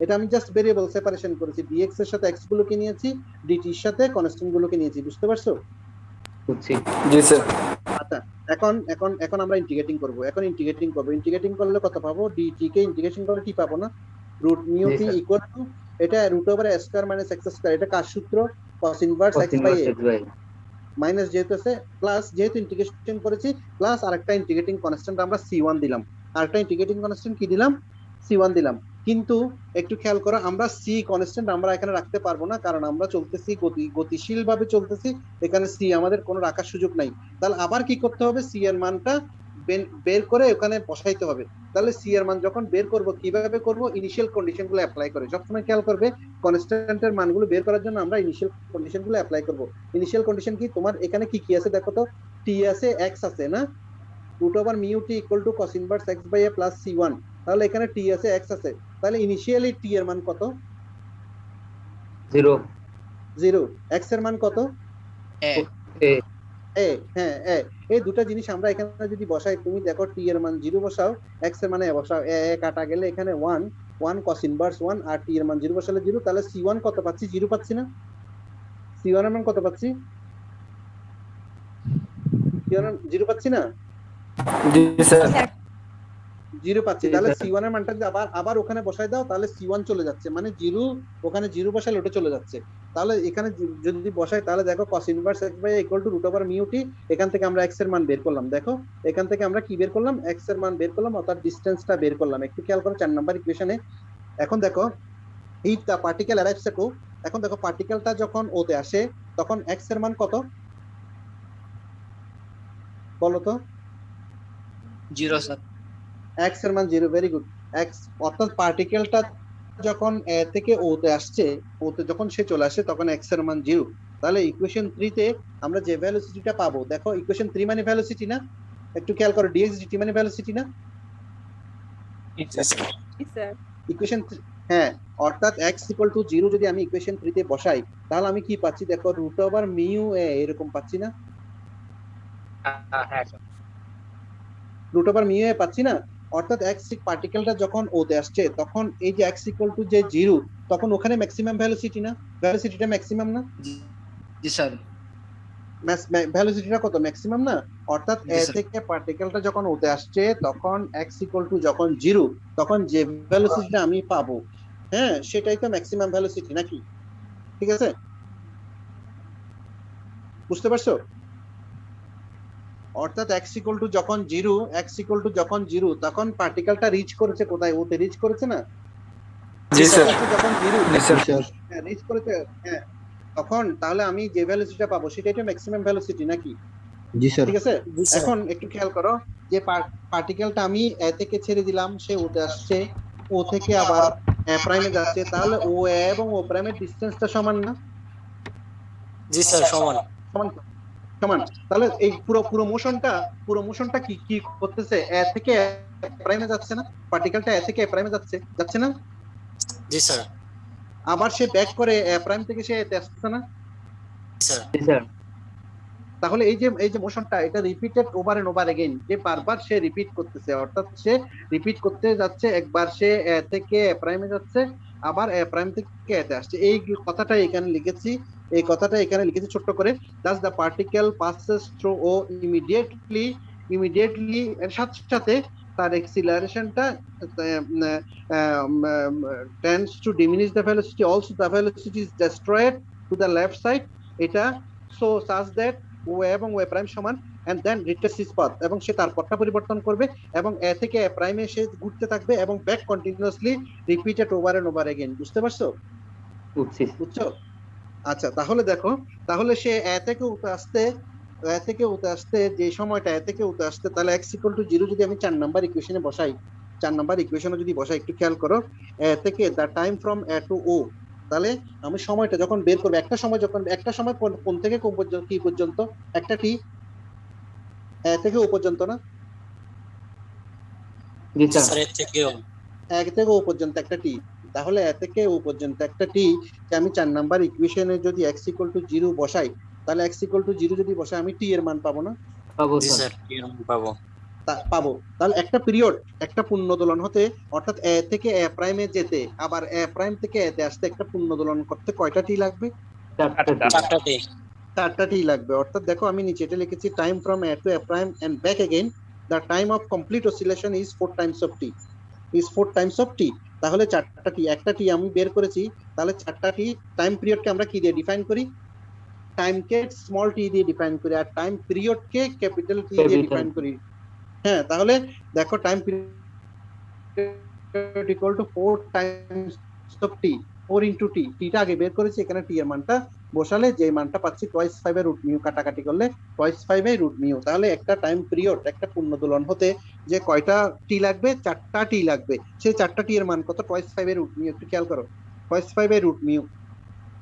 এটা আমি জাস্ট ভেরিয়েবল সেপারেশন করেছি, dx এর সাথে x গুলোকে নিয়েছি, dt এর সাথে কনস্ট্যান্ট গুলোকে নিয়েছি। বুঝতে পারছো? বুঝছি। জি স্যার। আচ্ছা এখন আমরা ইন্টিগ্রেটিং করব। ইন্টিগ্রেটিং করলে কত পাবো? dt কে ইন্টিগ্রেশন করলে কি পাবো না? Root mu t equal to, এটা root over a square minus x square, এটা কার সূত্র? cos inverse x by a, minus যেহেতু আছে প্লাস, যেহেতু ইন্টিগ্রেশন করেছি প্লাস আরেকটা ইন্টিগ্রেটিং কনস্ট্যান্ট আমরা c1 দিলাম, আরেকটা ইন্টিগ্রেটিং কনস্ট্যান্ট কি দিলাম? c1 দিলাম। কিন্তু একটু খেয়াল করো, আমরা c কনস্ট্যান্ট আমরা এখানে রাখতে পারবো না, কারণ আমরা চলতেছি গতিশীল ভাবে চলতেছি, এখানে c আমাদের কোনো রাখার সুযোগ নাই। তাহলে আবার কি করতে হবে? c এর মানটা বের করে ওখানে বসাইতে হবে। তাহলে c এর মান যখন বের করব কিভাবে করব? ইনিশিয়াল কন্ডিশন গুলো অ্যাপ্লাই করে। সবসময় খেয়াল করবে কনস্ট্যান্টের মানগুলো বের করার জন্য আমরা ইনিশিয়াল কন্ডিশন গুলো অ্যাপ্লাই করব। ইনিশিয়াল কন্ডিশন কি? তোমার এখানে কি আছে দেখো তো, t আছে, x আছে না, root over mu t equal to cos inverse x by a plus c1, তাহলে এখানে t আছে, x আছে, তাহলে ইনিশিয়ালি t এর মান কত? 0। x এর মান কত? a হ্যাঁ এই দুটো জিনিস আমরা এখানে যদি বসাই, তুমি দেখো t এর মান 0 বসাও, x এর মানে বসাও, a কাটা গেলে এখানে 1 cos ইনভার্স 1 আর t এর মান 0 বসালে 0, তাহলে c1 কত পাচ্ছি? 0 পাচ্ছি না? c1 এর মান কত পাচ্ছি? c1 0 পাচ্ছি না? জি স্যার। 0 পাচ্ছি। তাহলে c1 এর মানটা যদি আবার ওখানে বসাই দাও তাহলে c1 চলে যাচ্ছে, মানে 0 ওখানে 0 বসালে ওটা চলে যাচ্ছে। তাহলে এখানে যদি বসাই তাহলে দেখো cos inverse x by a equal to root over mu t, এখান থেকে আমরা x এর মান বের করলাম। দেখো এখান থেকে আমরা কি বের করলাম? x এর মান বের করলাম, অর্থাৎ ডিসটেন্সটা বের করলাম। একটু খেয়াল করো 4 নাম্বার ইকুয়েশনে। এখন দেখো if the particle arrives at O, এখন দেখো পার্টিকেলটা যখন O তে আসে তখন x এর মান কত বলো তো? 0 স্যার। x এর মান 0, ভেরি গুড। x অর্থাৎ পার্টিকেলটা যখন a থেকে o তে আসছে, o তে যখন সে চলে আসে তখন x এর মান 0। তাহলে ইকুয়েশন 3 তে আমরা যে ভেলোসিটিটা পাবো, দেখো ইকুয়েশন 3 মানে ভেলোসিটি না, একটু খেয়াল করো, dx dt মানে ভেলোসিটি না স্যার ইকুয়েশন, হ্যাঁ, অর্থাৎ x = 0 যদি আমি ইকুয়েশন 3 তে বসাই তাহলে আমি কি পাচ্ছি, দেখো √μ a এরকম পাচ্ছি না, হ্যাঁ স্যার √μ a পাচ্ছি না। অর্থাৎ x পার্টিকেলটা যখন o তে আসছে তখন এই যে x = যে 0, তখন ওখানে ম্যাক্সিমাম ভেলোসিটি না, ভেলোসিটিটা ম্যাক্সিমাম না, জি স্যার। ভেলোসিটিটা কত, ম্যাক্সিমাম না। অর্থাৎ জি, a স্যার। থেকে পার্টিকেলটা যখন ওতে আসছে তখন x যখন 0, তখন যে ভেলোসিটিটা আমি পাবো, হ্যাঁ, সেটাই তো ম্যাক্সিমাম ভেলোসিটি নাকি? ঠিক আছে, বুঝতে পারছো? অর্থাৎ x যখন 0, যখন 0 তখন পার্টিকেলটা রিচ করেছে কোথায়, ওতে রিচ করেছে না, জি স্যার। যখন 0 জি স্যার। রিচ করেছে, হ্যাঁ, তখন তাহলে আমি যে ভেলোসিটিটা পাবো সেটাই তো ম্যাক্সিমাম ভেলোসিটি নাকি? জি স্যার। ঠিক আছে, জি স্যার এখন একটু খেয়াল করো যে পার্টিকেলটা আমি a থেকে ছেড়ে দিলাম, সে ওতে আসছে, ও থেকে আবার a প্রাইমে যাচ্ছে, তাহলে ও a এবং ও প্রাইমের ডিসটেন্সটা সমান না? জি স্যার সমান সমান সমান। তাহলে এই পুরো মোশনটা কি কি করতেছে, a থেকে a প্রাইমে যাচ্ছে না, পার্টিকেলটা a থেকে a প্রাইমে যাচ্ছে না, জি স্যার আবার সে ব্যাক করে a প্রাইম থেকে সে a তে আসছে না। জি স্যার জি স্যার তাহলে এই যে মোশনটা, এটা repeated over and over again, যে বারবার সে রিপিট করতেছে, অর্থাৎ সে রিপিট করতে যাচ্ছে, একবার সে a থেকে a প্রাইমে যাচ্ছে, আবার a প্রাইম থেকে a তে আসছে। এই কথাটা এখানে লিখেছি, ছোট্ট করে, thus the particle passes through o immediately এর সাথে সাথে তার অ্যাক্সিলারেশনটা tends to diminish the velocity, also the velocity is destroyed to the left side, এটা so such that ও এবং ও প্রাইম সমান, and then retrace his path, এবং সে তার পথটা পরিবর্তন করবে এবং a থেকে a প্রাইমে সে ঘুরতে থাকবে এবং back continuously repeated over and over again. বুঝতে পারছো? বুঝছো? আচ্ছা, তাহলে দেখো, তাহলে সে a থেকে উঠে আসতে যে সময়টা a থেকে উঠে আসতে, তাহলে x = 0 যদি আমি 4 নাম্বার ইকুয়েশনে বসাই, 4 নাম্বার ইকুয়েশনে যদি বসাই, একটু খেয়াল করো, a থেকে the time from a to o, তাহলে আমি সময়টা যখন বের করব, একটা সময় কোন থেকে কোন পর্যন্ত, কি পর্যন্ত, একটা টি a থেকে o পর্যন্ত না, জি জি স্যার স্যার এর থেকেও a থেকে o পর্যন্ত একটা টি, তাহলে a থেকে o পর্যন্ত একটা টি কে আমি 4 নাম্বার ইকুয়েশনে যদি x = 0 বসাই, তাহলে x = 0 যদি বসাই আমি টি এর মান পাবো না? পাবো জি স্যার স্যার এরকম পাবো পাবো। তাহলে একটা পিরিয়ড, একটা পূর্ণ দোলন হতে, অর্থাৎ a থেকে a প্রাইমে যেতে, আবার a প্রাইম থেকে a তে আসতে একটা পূর্ণ দোলন করতে কয়টা টি লাগবে? 4টাতে 4টা টি লাগবে। অর্থাৎ দেখো আমি নিচে এটা লিখেছি, time from a to a prime and back again, the time of complete oscillation is 4 times of t, তাহলে 4টা টি, একটা টি আমি বের করেছি, তাহলে 4টা টি, টাইম পিরিয়ডকে আমরা কি দিয়ে ডিফাইন করি, টাইমকে স্মল টি দিয়ে ডিফাইন করি, আর টাইম পিরিয়ডকে ক্যাপিটাল টি দিয়ে ডিফাইন করি। হ্যাঁ, তাহলে দেখো time period equal to 4 times of T, 4 into T, টিটা আগে বের করেছি, এখানে টি এর মানটা বসালে যে মানটা পাচ্ছি টুয়াইস 5 এর √μ, কাটাকাটি করলে টুয়াইস 5 এর √μ। তাহলে একটা টাইম পিরিয়ড, একটা পূর্ণ দোলন হতে যে কয়টা টি লাগবে, 4টা টি লাগবে, সেই 4টা টি এর মান কত, টুয়াইস 5 এর √μ, একটু খেয়াল করো, টুয়াইস 5 এর √μ।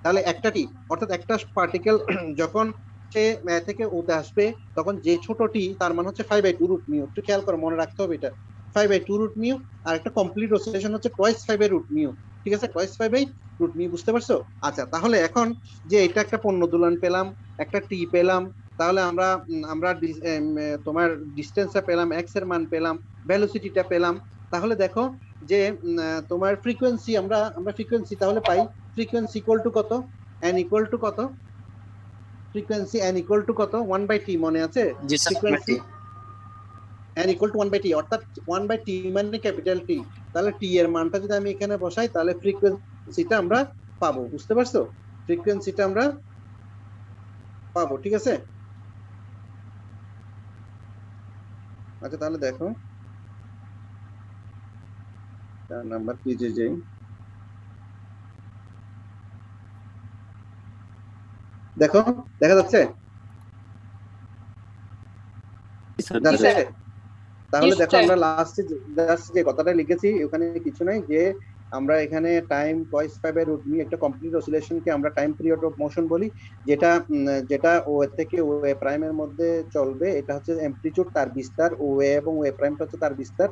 তাহলে একটা টি, অর্থাৎ একটা পার্টিকেল যখন সে a থেকে o তে আসবে, তখন যে ছোট টি তার মান হচ্ছে 5/2 √μ, একটু খেয়াল করো, মনে রাখতে হবে এটা, 5/2 √μ, আর একটা কমপ্লিট অসিলেশন হচ্ছে টুয়াইস 5 এর √μ। ঠিক আছে, টুয়াইস 5 এর √μ, বুঝতে পারছো? আচ্ছা, তাহলে এখন যে এটা একটা পূর্ণ দোলন পেলাম, একটা টি পেলাম, তাহলে আমরা তোমার ডিসটেন্সটা পেলাম, x এর মান পেলাম, ভেলোসিটিটা পেলাম, তাহলে দেখো যে তোমার ফ্রিকোয়েন্সি, আমরা ফ্রিকোয়েন্সি তাহলে পাই, ফ্রিকোয়েন্সি ইকুয়াল টু কত, n ইকুয়াল টু কত, ফ্রিকোয়েন্সি n ইকুয়াল টু কত, 1/t, মনে আছে? জি sir frequency n equal to 1/t, অর্থাৎ 1/t মানে ক্যাপিটাল টি, তাহলে টি এর মানটা যদি আমি এখানে বসাই, তাহলে ফ্রিকোয়েন্সিটা আমরা পাবো। বুঝতে পারছো? ফ্রিকোয়েন্সিটা আমরা পাবো। ঠিক আছে, আচ্ছা, তাহলে দেখো নাম্বার পেজে যাই, দেখো দেখা যাচ্ছে, যাচ্ছে? তাহলে দেখো আমরা লাস্টে যে কথাটা লিখেছি ওখানে কিছু নাই, যে আমরা এখানে টাইম টয়েস পাবে রুট মি একটা কমপ্লিট অসিলেশনকে আমরা টাইম পিরিয়ড অফ মোশন বলি, যেটা ও থেকে ও এ প্রাইমের মধ্যে চলবে। এটা হচ্ছে অ্যামপ্লিটিউড তার বিস্তার, ও এ এবং ও এ প্রাইমটা হচ্ছে তার বিস্তার।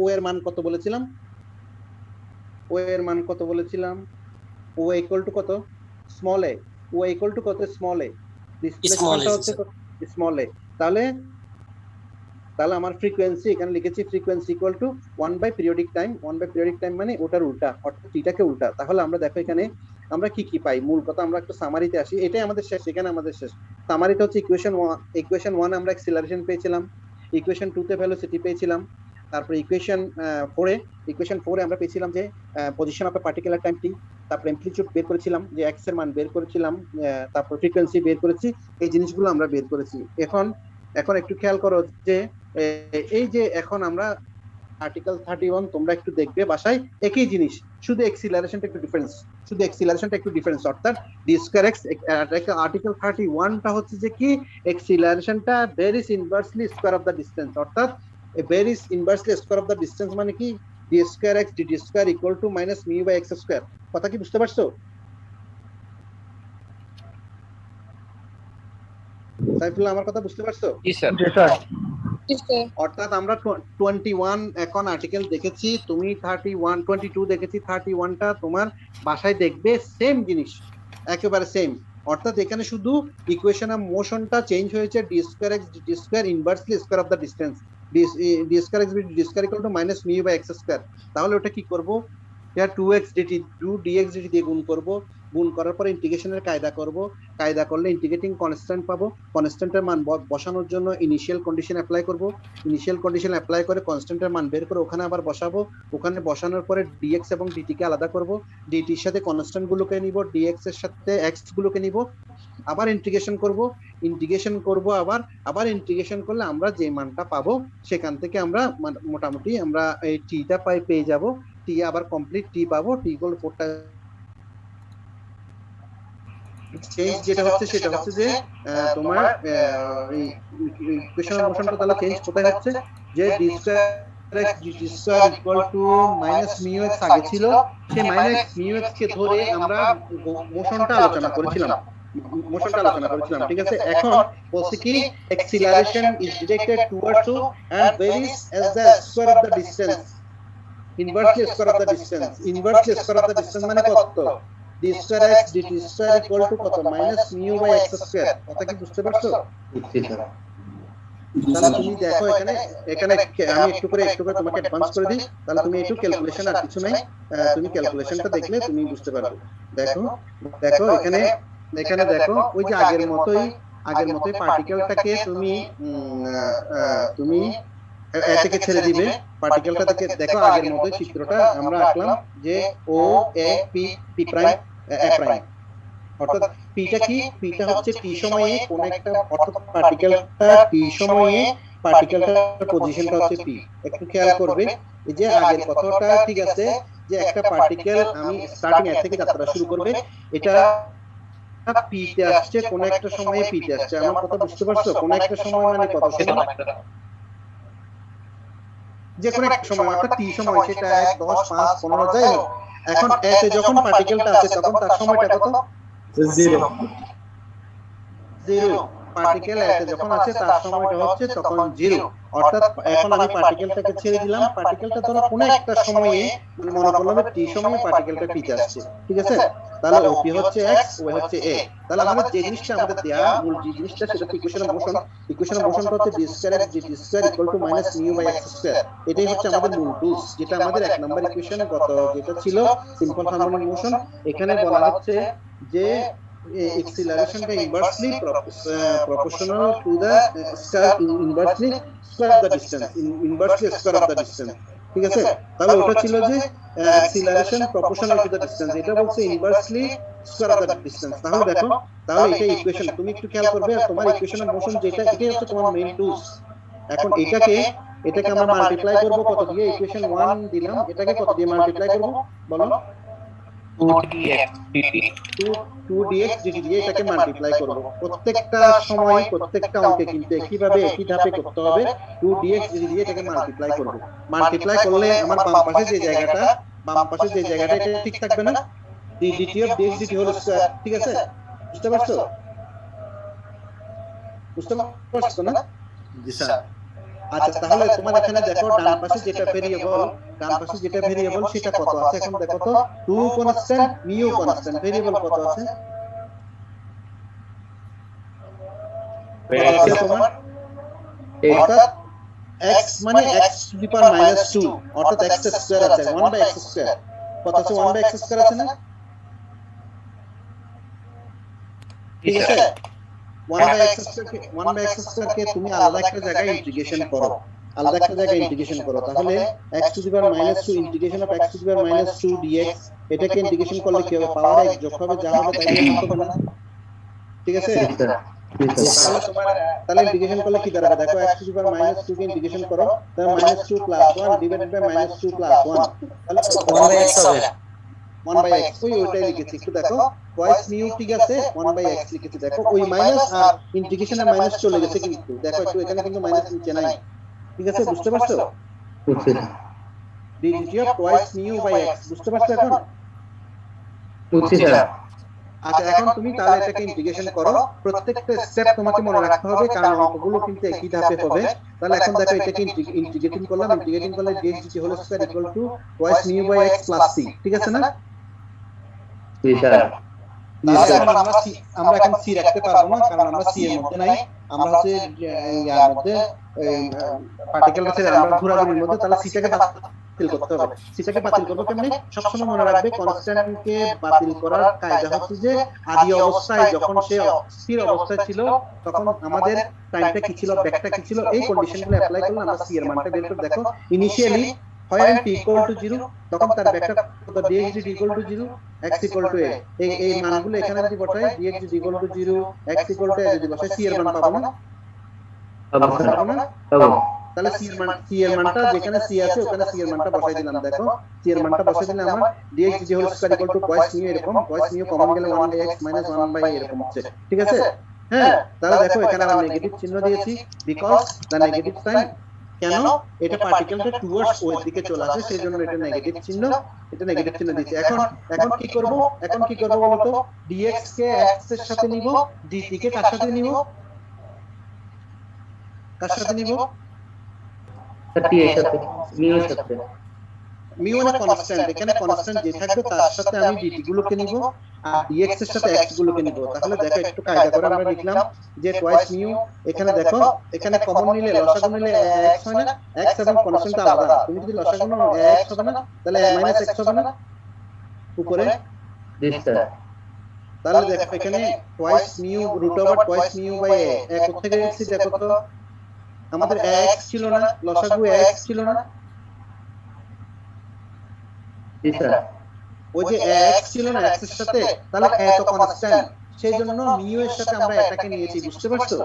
ও এর মান কত বলেছিলাম? ও এর মান কত বলেছিলাম? ও ইকুয়াল টু কত? Small a. ও ইকুয়াল টু কত? Small a. ডিসপ্লেসমেন্টটা হচ্ছে স্মল এ। তাহলে আমার ফ্রিকোয়েন্সি এখানে লিখেছি, frequency equal to 1 by periodic time. 1 by periodic time মানে ওটার উল্টা, অর্থাৎ টিটাকে উল্টা। তাহলে আমরা দেখো এখানে আমরা কি পাই। মূল কথা আমরা একটু সামারিতে আসি, এটাই আমাদের শেষ, এখানে আমাদের শেষ। সামারিতে হচ্ছে ইকুয়েশন 1 আমরা অ্যাক্সিলারেশন পেয়েছিলাম, ইকুয়েশন 2 তে ভেলোসিটি পেয়েছিলাম, তারপর ইকুয়েশন 4 আমরা পেয়েছিলাম যে position of a particular time T, তারপর অ্যামপ্লিটিউড বের করেছিলাম, যে এক্স এর মান বের করেছিলাম, তারপর ফ্রিকোয়েন্সি বের করেছি। এই জিনিসগুলো আমরা বের করেছি। এখন একটু খেয়াল করো যে এই যে এখন আমরা আর্টিকেল 31 তোমরা একটু দেখবে বাসায়, একই জিনিস, শুধু এক্সিলারেশনটা একটু ডিফারেন্স, অর্থাৎ ডি স্কয়ার এক্স। আর্টিকেল 31টা হচ্ছে যে কি, এক্সিলারেশনটা varies inversely square of the distance, অর্থাৎ varies inversely square of the distance মানে কি, D square x d square equal to minus mu by x square. কথা কি বুঝতে পারছো সাইফুল্লাহ? আমার কথা বুঝতে পারছো? জি স্যার। অর্থাৎ আমরা 21 এখন আর্টিকেল দেখেছি, তুমি 31 22 দেখেছি, 31টা তোমার বাসায় দেখবে সেম জিনিস, একেবারে সেম। অর্থাৎ এখানে শুধু ইকুয়েশন অফ মোশনটা চেঞ্জ হয়েছে, d square x d square inversely square of the distance, d square x d square equal to minus mu by x square. তাহলে ওটা কি করব, এটা 2x dt 2dx dt দিয়ে গুণ করব, গুণ করার পর ইন্টিগ্রেশনের কায়দা করব, কায়দা করলে ইন্টিগ্রেটিং কনস্ট্যান্ট পাবো, কনস্ট্যান্টের মান বসানোর জন্য ইনিশিয়াল কন্ডিশন অ্যাপ্লাই করব, ইনিশিয়াল কন্ডিশন অ্যাপ্লাই করে কনস্ট্যান্টের মান বের করে ওখানে আবার বসাবো, ওখানে বসানোর পরে dx এবং dt কে আলাদা করব, dt এর সাথে কনস্ট্যান্ট গুলোকে নিব, dx এর সাথে x গুলোকে নিব, আবার ইন্টিগ্রেশন করব, আবার ইন্টিগ্রেশন করলে আমরা যে মানটা পাবো সেখান থেকে আমরা মোটামুটি আমরা এই টিটা পেয়ে যাব, টি আবার কমপ্লিট টি পাবো, টি ইকুয়াল 4টা চেঞ্জ যেটা হচ্ছে সেটা হচ্ছে যে তোমার এই ইকুয়েশন অফ মোশনটা তাহলে চেঞ্জ কোথায় হচ্ছে, যে D square x dt square equal to minus mu x আগে ছিল, সেই মাইনাস মিউ এক্স কে ধরে আমরা মোশনটা আলোচনা করেছিলাম, ঠিক আছে? এখন বলছি কি, acceleration is directed towards and varies as the square of the distance, inversely square of the distance মানে কত, d square x dt square equal to কত, minus mu by x square. কথা কি বুঝতে পারছো? তাহলে তুমি দেখো এখানে আমি একটু করে তোমাকে অ্যাডভান্স করে দিই, তাহলে তুমি একটু ক্যালকুলেশন, আর কিছু নাই, তুমি ক্যালকুলেশনটা দেখলে তুমি বুঝতে পারবে। দেখো এখানে দেখো ওই যে আগের মতোই পার্টিকেলটাকে তুমি এ থেকে ছেড়ে দিবে, পার্টিকেলটা থেকে দেখো আগের মতোই চিত্রটা আমরা আঁকলাম, যে O A P P prime A prime, অর্থাৎ পিটা কি, পিটা হচ্ছে টি সময়ে কোন একটা, অর্থাৎ পার্টিকেলটার পজিশনটা হচ্ছে পি। একটু খেয়াল করবে এই যে আগের কথাটা ঠিক আছে, যে একটা পার্টিকেল আমি স্টার্টিং এর থেকে যাত্রা শুরু করবে, এটা পিতে আসছে, কোন একটা সময়ে পিতে আসছে। আমার কথা বুঝতে পারছো? কোন একটা সময় মানে কত সময়, যে কোনো একটা সময়, অর্থাৎ টি সময়, সেটা 1 10 5 15 যাই হোক। এখন এতে যখন পার্টিকেলটা আছে তখন তার সময়টা কত, 0। পার্টিকেল এতে যখন আছে তার সময়টা হচ্ছে তখন 0, অর্থাৎ এখন আমি পার্টিকেলটাকে ছেড়ে দিলাম, পার্টিকেলটা ধরো কোনো একটা সময়ে, মনে করলাম টি সময়ে পার্টিকেলটা পিতে আসছে, ঠিক আছে? তাহলে ও পি হচ্ছে x, ও হচ্ছে a। তাহলে আমাদের যে জিনিসটা আমাদের দেয়া মূল যে জিনিসটা সেটা ইকুয়েশন অফ মোশনটা হচ্ছে d square x dt square equal to minus mu by x square. এটাই হচ্ছে আমাদের মূল টুলস, যেটা আমাদের 1 নাম্বার ইকুয়েশনে যেটা ছিল সিম্পল হারমোনিক মোশন। এখানে বলা হচ্ছে যে acceleration by inversely proportional to the inversely square of the distance, ঠিক আছে? তাহলে ওটা ছিল যে acceleration proportional to the distance, এটা বলছে inversely square of the distance। তাহলে দেখো, তাহলে এটা ইকুয়েশন, তুমি একটু খেয়াল করবে, তোমার ইকুয়েশন অফ মোশন যেটা, এটাই হচ্ছে তোমার মেইন টুলস। এখন এটাকে আমরা মাল্টিপ্লাই করব কত দিয়ে, ইকুয়েশন 1 দিলাম, এটাকে কত দিয়ে মাল্টিপ্লাই করব বলো? 2dx dt দিয়ে এটাকে মাল্টিপ্লাই করব প্রত্যেকটা সময় প্রত্যেকটা অঙ্কে কিন্তু একইভাবে একই ধাপে করতে হবে 2dx dt দিয়ে এটাকে মাল্টিপ্লাই করব মাল্টিপ্লাই করলে আমার বাম পাশে যে জায়গাটা এটা ঠিক থাকবে না dt of dx dt whole square ঠিক আছে বুঝতে পারছো না জি স্যার আচ্ছা তাহলে তোমার এখানে দেখো ডান পাশে যেটা ভেরিয়েবল সেটা কত আছে এখন দেখো তো 2 কনস্ট্যান্ট মিউ কনস্ট্যান্ট ভেরিয়েবল কত আছে তোমার অর্থাৎ x মানে x টু দি পাওয়ার -2 অর্থাৎ x স্কয়ার আছে 1/x স্কয়ার কত আছে 1/x স্কয়ার আছে না ঠিক আছে 1/x স্কয়ার কে তুমি আলাদা একটা জায়গায় ইন্টিগ্রেশন করো তাহলে x to the power -2 integration of x to the power -2 dx এটাকে ইন্টিগ্রেশন করলে কি হবে পাওয়ার x যোগ হবে যা হবে তাই হবে না ঠিক আছে তাহলে ইন্টিগ্রেশন করলে কি দাঁড়াবে দেখো x to the power -2 K integration করো তাহলে -2 + 1 ডিভাইডেড বাই -2 + 1 তাহলে 1/x হবে 1/x ওইটাই লিখেছি একটু দেখো twice mu ঠিক আছে 1/x লিখেছি দেখো ওই মাইনাস আর ইন্টিগ্রেশনে মাইনাস চলে গেছে কিন্তু দেখো একটু এখানে কিন্তু মাইনাস নিচে নাই ঠিক আছে বুঝতে পারছো dt of twice mu by x বুঝতে পারছো এখন বুঝছি স্যার আচ্ছা এখন তুমি তাহলে এটাকে ইন্টিগ্রেশন করো প্রত্যেকটা স্টেপ তোমাকে মনে রাখতে হবে কারণ অঙ্কগুলো কিন্তু একই ধাপে হবে তাহলে এখন দেখো এটাকে ইন্টিগ্রেটিং করলে dx dt whole square equal to twice mu by x plus c ঠিক আছে না জি স্যার তাহলে এখন আমরা এখন c রাখতে পারবো না কারণ আমরা c এর মধ্যে নাই আমরা হচ্ছে ইয়ার মধ্যে পার্টিকেল আছে আমরা ঘোরাঘুরির মধ্যে তাহলে c টাকে বাতিল করতে হবে সেটাকে বাতিল করব কেমনে সবসময় মনে রাখবে কনস্ট্যান্টকে বাতিল করার কায়দা হচ্ছে যে আদি অবস্থায় যখন সে স্থির অবস্থায় ছিল তখন আমাদের টাইমটা কি ছিল ব্যাকটা কি ছিল এই কন্ডিশনগুলো অ্যাপ্লাই করলে আমরা c এর মানটা বের করে দেখো initially when t equal to 0 তখন তার ব্যাকটা কত dx dt equal to 0 x equal to a এই মানগুলো এখানে যদি বসাই dx dt equal to 0 x equal to a যদি বসাই c এর মান পাবো না তাহলে c এর মানটা যেখানে c আছে ওখানে c এর মানটা বসাই দিলাম দেখো c এর মানটা বসাই দিলে আমার dx dt whole square equal to cos mu এরকম cos mu কমন গেলে 1/x - 1/a এরকম হচ্ছে ঠিক আছে হ্যাঁ তাহলে দেখো এখানে আমরা নেগেটিভ চিহ্ন দিয়েছি বিকজ দা নেগেটিভ সাইন কেন এটা পার্টিকেলটা টুয়ার্ডস ওয়ের দিকে চলে আসে সেজন্য এটা নেগেটিভ চিহ্ন দিয়েছি এখন কি করব বলতো dx কে x এর সাথে নিব dt কে কার সাথে নিব t এর সাথে মিউ এর সাথে মিউ মানে কনস্ট্যান্ট এখানে কনস্ট্যান্ট যে থাকবে তার সাথে আমি dt গুলোকে নিব আর dx এর সাথে x গুলোকে নিব তাহলে দেখো একটু কায়দা করে আমরা লিখলাম যে টুয়াইস মিউ এখানে দেখো এখানে কমন নিলে লসাগু নিলে x হয় না x এবং কনস্ট্যান্ট আলাদা তুমি যদি লসাগু নাও x হবে না তাহলে -x হবে না উপরে জি স্যার তাহলে দেখো এখানে twice mu √root twice mu by a কোথা থেকে লিখছি দেখো তো আমাদের x ছিল না লসাগু x ছিল না জি স্যার ওই যে x ছিল না x এর সাথে তাহলে a তো কনস্ট্যান্ট সেইজন্য মিউ এর সাথে আমরা এটাকে নিয়েছি বুঝতে পারছো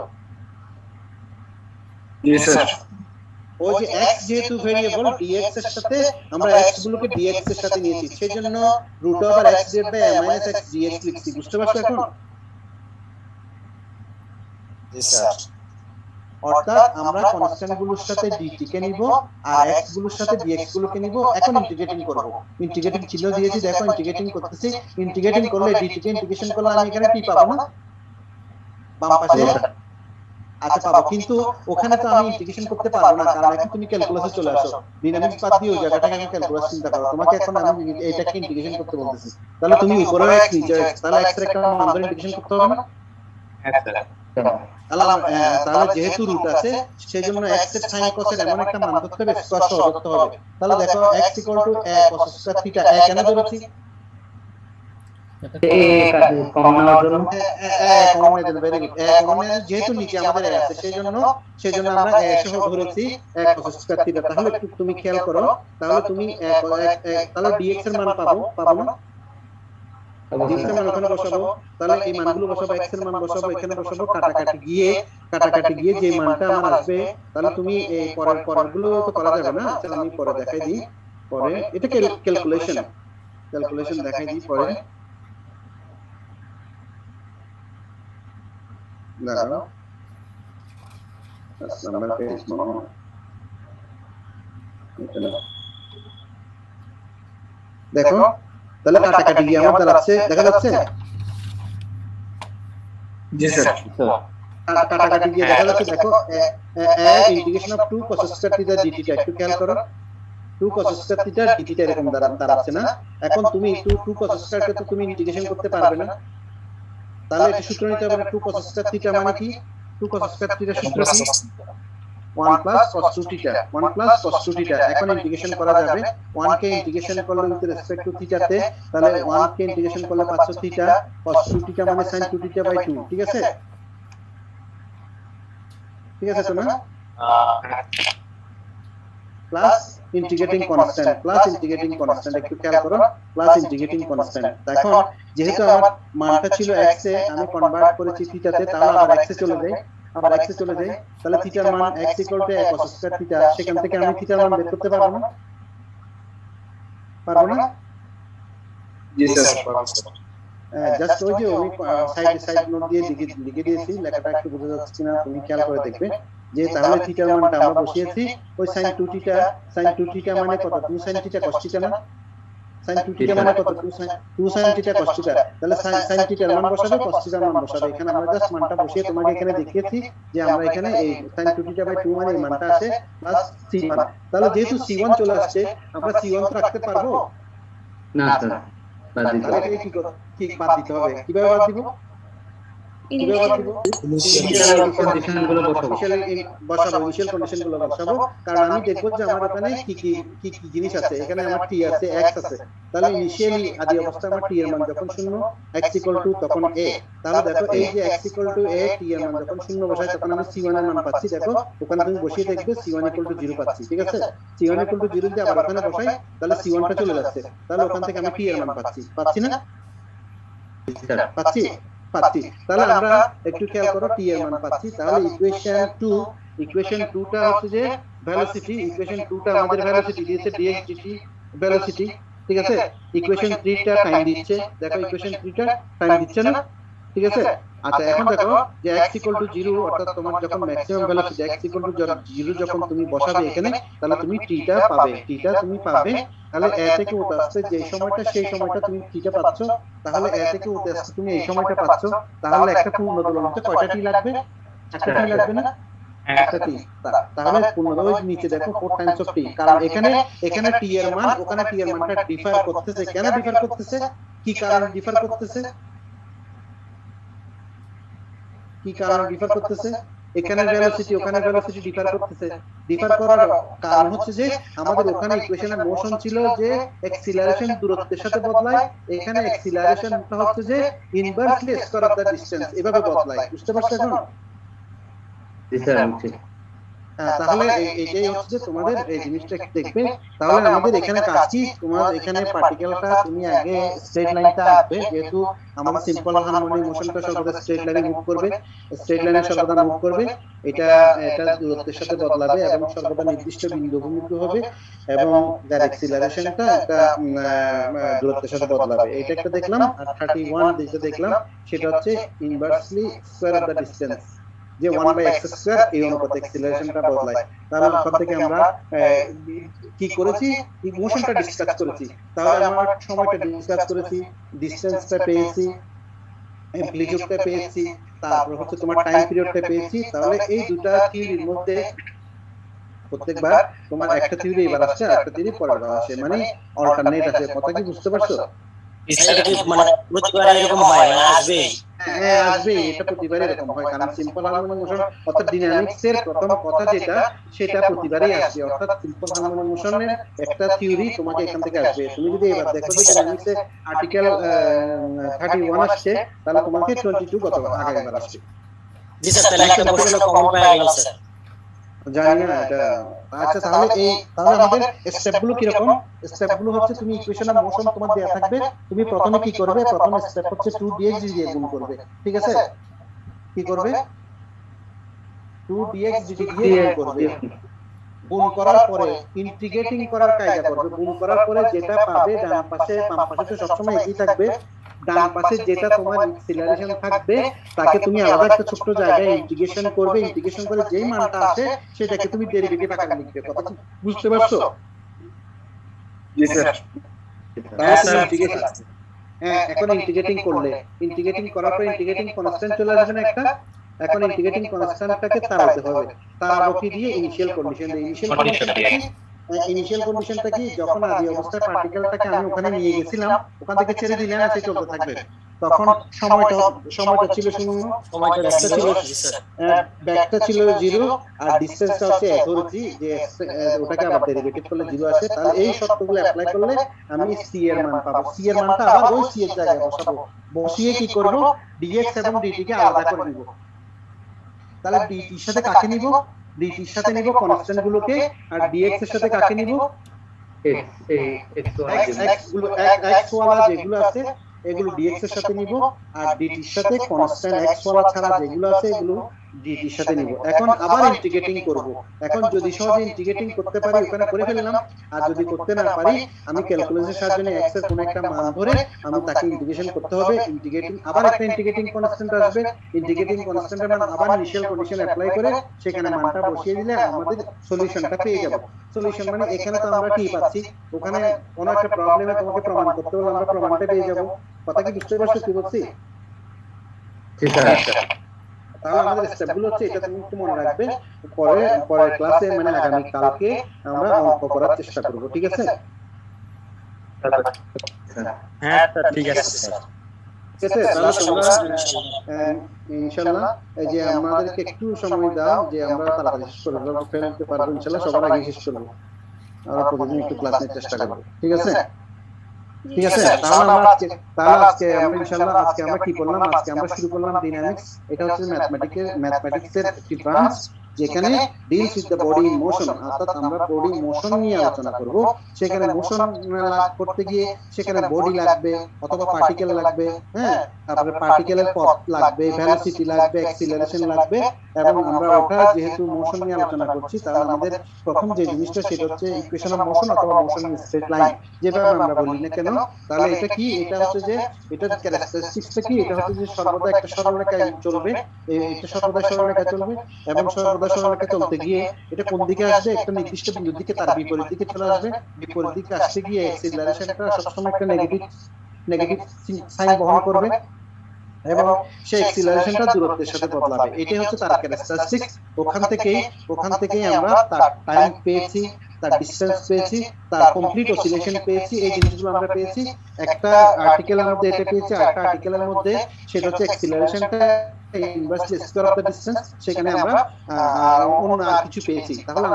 জি স্যার ওই যে x যেহেতু ভেরিয়েবল dx এর সাথে আমরা x গুলোকে dx এর সাথে নিয়েছি সেইজন্য √x - x dx লিখছি বুঝতে পারছো এখন জি স্যার অর্থাৎ আমরা কনস্ট্যান্ট গুলোর সাথে dt কে নিব আর x গুলোর সাথে dx গুলোকে নিব এখন ইন্টিগ্রেটিং করব ইন্টিগ্রেটিং চিহ্ন দিয়েছি দেখো ইন্টিগ্রেটিং করতেছি ইন্টিগ্রেটিং করলে dt কে ইন্টিগ্রেশন করলে আমি এখানে কি পাবো না বাম পাশে আচ্ছা পাবো কিন্তু ওখানে তো আমি ইন্টিগ্রেশন করতে পারবো না কারণ এখন তুমি ক্যালকুলাসে চলে আসো ডাইনামিক্স পাত দিয়ে ওই জায়গাটাকে আমি ক্যালকুলাস চিন্তা করো তোমাকে এখন আমি এটাকে ইন্টিগ্রেশন করতে বলতেছি তাহলে তুমি উপরে x নিচে x তাহলে x এর একটা মান ধরে ইন্টিগ্রেশন করতে হবে না হ্যাঁ স্যার তাহলে যেহেতু রুট আছে সেজন্য x এর sin cos এর এমন একটা মান ধরতে হবে স্কয়ার সহ ধরতে হবে তাহলে দেখো x = a cos square theta a কেন ধরেছি কমন নেওয়ার জন্য কমন নেওয়ার ভেরি গুড কমন যেহেতু নিচে আমাদের a আছে সেজন্য আমরা a সহ ধরেছি a cos স্কয়ার থিটা তাহলে একটু তুমি খেয়াল করো তাহলে তুমি তাহলে dx এর মান পাবো না dx এর মান ওখানে বসাবো তাহলে এই মানগুলো বসাবো x এর মান বসাবো এখানে বসাবো কাটাকাটি গিয়ে যে মানটা আমার আসবে তাহলে তুমি এই পরের গুলো তো করা যাবে না তাহলে আমি পরে দেখাই দিই পরে এটা ক্যালকুলেশন ক্যালকুলেশন দেখাই দিই পরে। দাঁড়াও, নাম্বার পেজ দেখো, তাহলে কাটাকাটি গিয়ে আমার দাঁড়াচ্ছে, দেখা যাচ্ছে? জি স্যার। কাটাকাটি গিয়ে দেখা যাচ্ছে, দেখো integration of 2 cos square theta dt টা একটু খেয়াল করো, 2 cos স্কয়ার থিটা dt টা এরকম দাঁড়াচ্ছে না? এখন তুমি 2 cos স্কয়ার কে তো তুমি ইন্টিগ্রেশন করতে পারবে না, তাহলে এটা সূত্র নিতে হবে। 2 cos স্কয়ার থিটা মানে কি? 2 cos স্কয়ার থিটা সূত্র কি? 1 plus cos 2 theta, 1 plus cos 2 theta. এখন ইন্টিগ্রেশন করা যাবে, 1 কে ইন্টিগ্রেশন করলে উইথ রেসপেক্ট টু থিটা তে, তাহলে 1 কে ইন্টিগ্রেশন করলে পাচ্ছ থিটা, cos 2 থিটা মানে sin 2 থিটা বাই 2, ঠিক আছে? ঠিক আছে তো না? Plus integrating constant, plus integrating constant একটু খেয়াল করো, প্লাস ইন্টিগ্রেটিং কনস্ট্যান্ট। এখন যেহেতু আমার মানটা ছিল x এ, আমি কনভার্ট করেছি থিটা তে, তাহলে আবার x এ চলে যাই, আবার x এ চলে যাই, তাহলে থিটার মান x = cos স্কয়ার থিটা, সেখান থেকে আমি থিটার মান বের করতে পারবো না? পারবো না? জি স্যার। জাস্ট ওই যে আমি সাইড নোট দিয়ে লিখে দিয়েছি, লেখাটা একটু বোঝা যাচ্ছে না, তুমি খেয়াল করে দেখবে যে তাহলে থিটার মানটা আমরা বসিয়েছি ওই sin 2 থিটা, sin 2 থিটা মানে কত? 2 sin থিটা cos থিটা না? sin 2 থিটা মানে কত? 2 sin থিটা cos থিটা, তাহলে sin থিটার মান বসাবে, cos থিটার মান বসাবে। এখানে আমরা জাস্ট মানটা বসিয়ে তোমাকে এখানে দেখিয়েছি যে আমরা এখানে এই sin 2 থিটা বাই 2 মানে এই মানটা আসে প্লাস c1। তাহলে যেহেতু c1 চলে আসছে, আমরা c1 তো রাখতে পারবো না স্যার, বাদ দিতে তাহলে হবে। কি বাদ দিতে হবে? কিভাবে বাদ দিব? কিভাবে বাদ দিব? ইনিশিয়াল কন্ডিশন গুলো বসাবো। ইনিশিয়াল কন্ডিশন গুলো বসাবো, কারণ আমি দেখবো যে আমার এখানে কি কি জিনিস আছে। এখানে আমার t আছে, x আছে, তাহলে ইনিশিয়ালি আদি অবস্থায় আমার t এর মান যখন 0, x = তখন a, তাহলে দেখো এই যে x = a, t এর মান যখন 0 বসাই তখন আমি c1 এর মান পাচ্ছি। দেখো ওখানে তুমি বসিয়ে দেখবে c1 = 0 পাচ্ছি, ঠিক আছে? c1 = 0 যদি আবার ওখানে বসাই তাহলে c1 টা চলে যাচ্ছে, তাহলে ওখান থেকে আমি t এর মান পাচ্ছি না? পাচ্ছি। তাহলে আমরা একটু খেয়াল করো, t এর মান পাচ্ছি। তাহলে ইকুয়েশন 2 টা হচ্ছে যে ভেলোসিটি, ইকুয়েশন 2 টা আমাদের ভেলোসিটি দিয়েছে dx dt ভেলোসিটি, ঠিক আছে? ইকুয়েশন 3 টা টাইম দিচ্ছে, দেখো ইকুয়েশন 3 টা টাইম দিচ্ছে না? ঠিক আছে? আচ্ছা, এখন দেখো যে x = 0, অর্থাৎ তোমার যখন ম্যাক্সিমাম ভেলোসিটি x = 0 যখন তুমি বসাবে এখানে, তাহলে তুমি t টা পাবে। তাহলে a থেকে উঠে আসছে যে সময়টা, সেই সময়টা তুমি t টা পাচ্ছ, তাহলে a থেকে উঠে আসছে তুমি এই সময়টা পাচ্ছ, তাহলে একটা পূর্ণ দোলনতে কয়টা t লাগবে? একটা t লাগবে না? একটা t। তাহলে পূর্ণ দোলন নিচে দেখো 4 টাইমস অফ t, কারণ এখানে t এর মান, ওখানে t এর মানটা ডিফার করতেছে। কেন ডিফার করতেছে? কি কারণে ডিফার করতেছে? এখানে ভেলোসিটি, ওখানে ভেলোসিটি ডিফার করতেছে। ডিফার করার কারণ হচ্ছে যে আমাদের ওখানে ইকুয়েশনের মোশন ছিল যে অ্যাক্সিলারেশন দূরত্বের সাথে বদলায়, এখানে অ্যাক্সিলারেশনটা হচ্ছে যে inversely square of the distance, এভাবে বদলায়। বুঝতে পারছো এখন? জি স্যার, বুঝছি। তাহলে এইটাই হচ্ছে যে তোমাদের এই জিনিসটা দেখবে। তাহলে আমাদের এখানে কাজ কি? তোমার এখানে পার্টিকেলটা তুমি আগে স্ট্রেট লাইনটা আঁকবে, যেহেতু আমাদের সিম্পল হারমোনিক মোশনটা সর্বদা স্ট্রেট লাইনে মুভ করবে, স্ট্রেট লাইনে সর্বদা মুভ করবে, এটা দূরত্বের সাথে বদলাবে এবং সর্বদা নির্দিষ্ট বিন্দু অভিমুখী হবে, এবং যার অ্যাক্সিলারেশনটা একটা দূরত্বের সাথে বদলাবে। এটা একটা দেখলাম। আর 31 যেটা দেখলাম সেটা হচ্ছে inversely square of the distance, যে 1/x² এই অনুপাতে অ্যাক্সিলারেশনটা বদলায়। তাহলে ওখান থেকে আমরা কি করেছি? মোশনটা ডিসকাস করেছি। তাহলে আমরা সময়টা ডিসকাস করেছি, ডিসটেন্সটা পেয়েছি, অ্যামপ্লিটিউডটা পেয়েছি, তারপর হচ্ছে তোমার টাইম পিরিয়ডটা পেয়েছি। তাহলে এই দুটো থিওরির মধ্যে প্রত্যেকবার তোমার একটা থিওরি এবার আসছে আর একটা থিওরি পরের বার আসে, মানে অল্টারনেট আছে। কথা কি বুঝতে পারছো? এটা কি মানে প্রতিবার এরকম হয়, মানে আসবে? হ্যাঁ, আসবে। এটা প্রতিবারই এরকম হয়, কারণ সিম্পল হারমোনিক মোশন অর্থাৎ ডাইনামিক্স এর প্রথম কথা যেটা, সেটা প্রতিবারই আসবে। অর্থাৎ সিম্পল হারমোনিক মোশনের একটা থিওরি তোমাকে এখান থেকে আসবে। তুমি যদি এবার দেখো যে ডাইনামিক্স এর আর্টিকেল 31 আসছে, তাহলে তোমাকে 22 কত আগামীবার আসবে। জি স্যার, তাহলে একটা প্রশ্ন কমন হয়ে গেল স্যার। জানি না এটা। আচ্ছা, তাহলে আমাদের স্টেপগুলো কি রকম? স্টেপগুলো হচ্ছে তুমি ইকুয়েশনের মোশন তোমার দেয়া থাকবে, তুমি প্রথমে কি করবে? প্রথম স্টেপ হচ্ছে 2dx দিয়ে গুণ করবে, ঠিক আছে? কি করবে? 2dx dt দিয়ে গুণ করবে। গুণ করার পরে ইন্টিগ্রেটিং করার কায়দা করবে। গুণ করার পরে যেটা পাবে ডান পাশে বাম পাশে তো সবসময় একই থাকবে, ডান পাশে যেটা তোমার এক্সিলারেশন থাকবে তাকে তুমি আলাদা একটা ছোট্ট জায়গায় ইন্টিগ্রেশন করবে। ইন্টিগ্রেশন করে যেই মানটা আসে সেটাকে তুমি ডেরিভেটিভ আকারে লিখবে। কথা কি বুঝতে পারছো? জি স্যার এখন ইন্টিগ্রেটিং করলে, ইন্টিগ্রেটিং করার পর ইন্টিগ্রেটিং কনস্ট্যান্ট চলে আসবে না একটা। এখন ইন্টিগ্রেটিং কনস্ট্যান্টটাকে তাড়াতে হবে। তাড়াবো কি দিয়ে? ইনিশিয়াল কন্ডিশন দিয়ে। ইনিশিয়াল কন্ডিশনটা কি? যখন আদি অবস্থায় পার্টিকেলটাকে আমি ওখানে নিয়ে গেছিলাম, ওখান থেকে ছেড়ে দিলে না সে চলতে থাকবে, তখন সময়টা ছিল শূন্য, ব্যাকটা ছিল 0 আর ডিসটেন্সটা হচ্ছে f ধরেছি যে ওটাকে আবার ডেরিভেটিভ করলে 0 আসে। তাহলে এই শর্তগুলো অ্যাপ্লাই করলে আমি c এর মান পাবো। c এর মানটা আবার ওই c এর জায়গায় বসাবো। বসিয়ে কি করব? dx এবং dt কে আলাদা করে নিব। তাহলে dt এর সাথে কাকে নিব? dt এর সাথে নিব কনস্ট্যান্ট গুলোকে, আর dx এর সাথে কাকে নিব? x গুলো x ওয়ালা যেগুলো আছে এগুলো dx এর সাথে নিব, আর dt এর সাথে কনস্ট্যান্ট x ওয়ালা ছাড়া যেগুলো আছে এগুলো dt এর সাথে নিব। এখন আবার ইন্টিগ্রেটিং করব। এখন যদি সহজে ইন্টিগ্রেটিং করতে পারি ওখানে করে ফেললাম, আর যদি করতে না পারি আমি ক্যালকুলাসের সাহায্যে x এর কোন একটা মান ধরে আমি তাকে ইন্টিগ্রেশন করতে হবে। ইন্টিগ্রেটিং আবার একটা ইন্টিগ্রেটিং কনস্ট্যান্ট আসবে, ইন্টিগ্রেটিং কনস্ট্যান্টের মান আবার ইনিশিয়াল কন্ডিশন অ্যাপ্লাই করে সেখানে মানটা বসিয়ে দিলে আমাদের সলিউশনটা পেয়ে যাব। সলিউশন মানে এখানে তো আমরা কি পাচ্ছি, ওখানে কোন একটা প্রবলেমে তোমাকে প্রমাণ করতে হলে আমরা প্রমাণটা পেয়ে যাব। কথা কি বুঝতে পারছো কি বলছি? ঠিক আছে। তাহলে আমাদের স্টেপগুলো হচ্ছে এটা তুমি একটু মনে রাখবে। পরের ক্লাসে মানে আগামী কালকে আমরা অঙ্ক করার চেষ্টা করব। ঠিক আছে? হ্যাঁ স্যার ঠিক আছে স্যার। ঠিক আছে, তাহলে তোমরা ইনশাআল্লাহ এই যে আমাদেরকে একটু সময় দাও যে আমরা তাড়াতাড়ি শেষ করে ফেলতে পারবো ইনশাআল্লাহ। সবার আগে শেষ করব। আমরা প্রতিদিন একটু ক্লাস নিতে চেষ্টা করব। ঠিক আছে? ঠিক আছে, তাহলে আজকে আমরা ইনশাআল্লাহ আজকে আমরা কি করলাম? আজকে আমরা শুরু করলাম ডাইনামিক্স। এটা হচ্ছে ম্যাথমেটিক্সের একটি ব্রাঞ্চ যেখানে deals with the body in motion, অর্থাৎ আমরা বডি মোশন নিয়ে আলোচনা করব। সেখানে মোশন করতে গিয়ে সেখানে বডি লাগবে অথবা পার্টিকেল লাগবে, হ্যাঁ, তারপরে পার্টিকেলের পথ লাগবে, ভেলোসিটি লাগবে, অ্যাক্সিলারেশন লাগবে। এবং আমরা ওটা যেহেতু মোশন নিয়ে আলোচনা করছি তাহলে আমাদের প্রথম যে জিনিসটা সেটা হচ্ছে ইকুয়েশন অফ মোশন অথবা মোশন ইন স্ট্রেট লাইন, যেভাবে আমরা বলি না কেন। তাহলে এটা কি? এটা হচ্ছে যে এটার ক্যারেক্টারিস্টিক্সটা কি? এটা হচ্ছে যে সর্বদা একটা সরলরেখায় চলবে, এটা সর্বদা সরলরেখায় চলবে এবং সর্বদা সরলরেখায় চলতে গিয়ে এটা কোন দিকে আসবে? একটা নির্দিষ্ট বিন্দুর দিকে তার বিপরীত দিকে চলে আসবে। বিপরীত দিকে আসতে গিয়ে অ্যাক্সিলারেশনটা সবসময় একটা নেগেটিভ সাইন বহন করবে এবং সেই অ্যাক্সিলারেশনটা দূরত্বের সাথে বদলাবে। এটাই হচ্ছে তার ক্যারেক্টারিস্টিক্স। ওখান থেকেই আমরা তার টাইম পেয়েছি, তার ডিসটেন্স পেয়েছি, তার কমপ্লিট অসিলেশন পেয়েছি। এই জিনিসগুলো আমরা পেয়েছি একটা আর্টিকেলের মধ্যে, এটা পেয়েছি একটা আর্টিকেলের মধ্যে, সেটা হচ্ছে অ্যাক্সিলারেশনটা inversely square of the distance. সেখানে আমরা অন্য আর কিছু পেয়েছি। তাহলে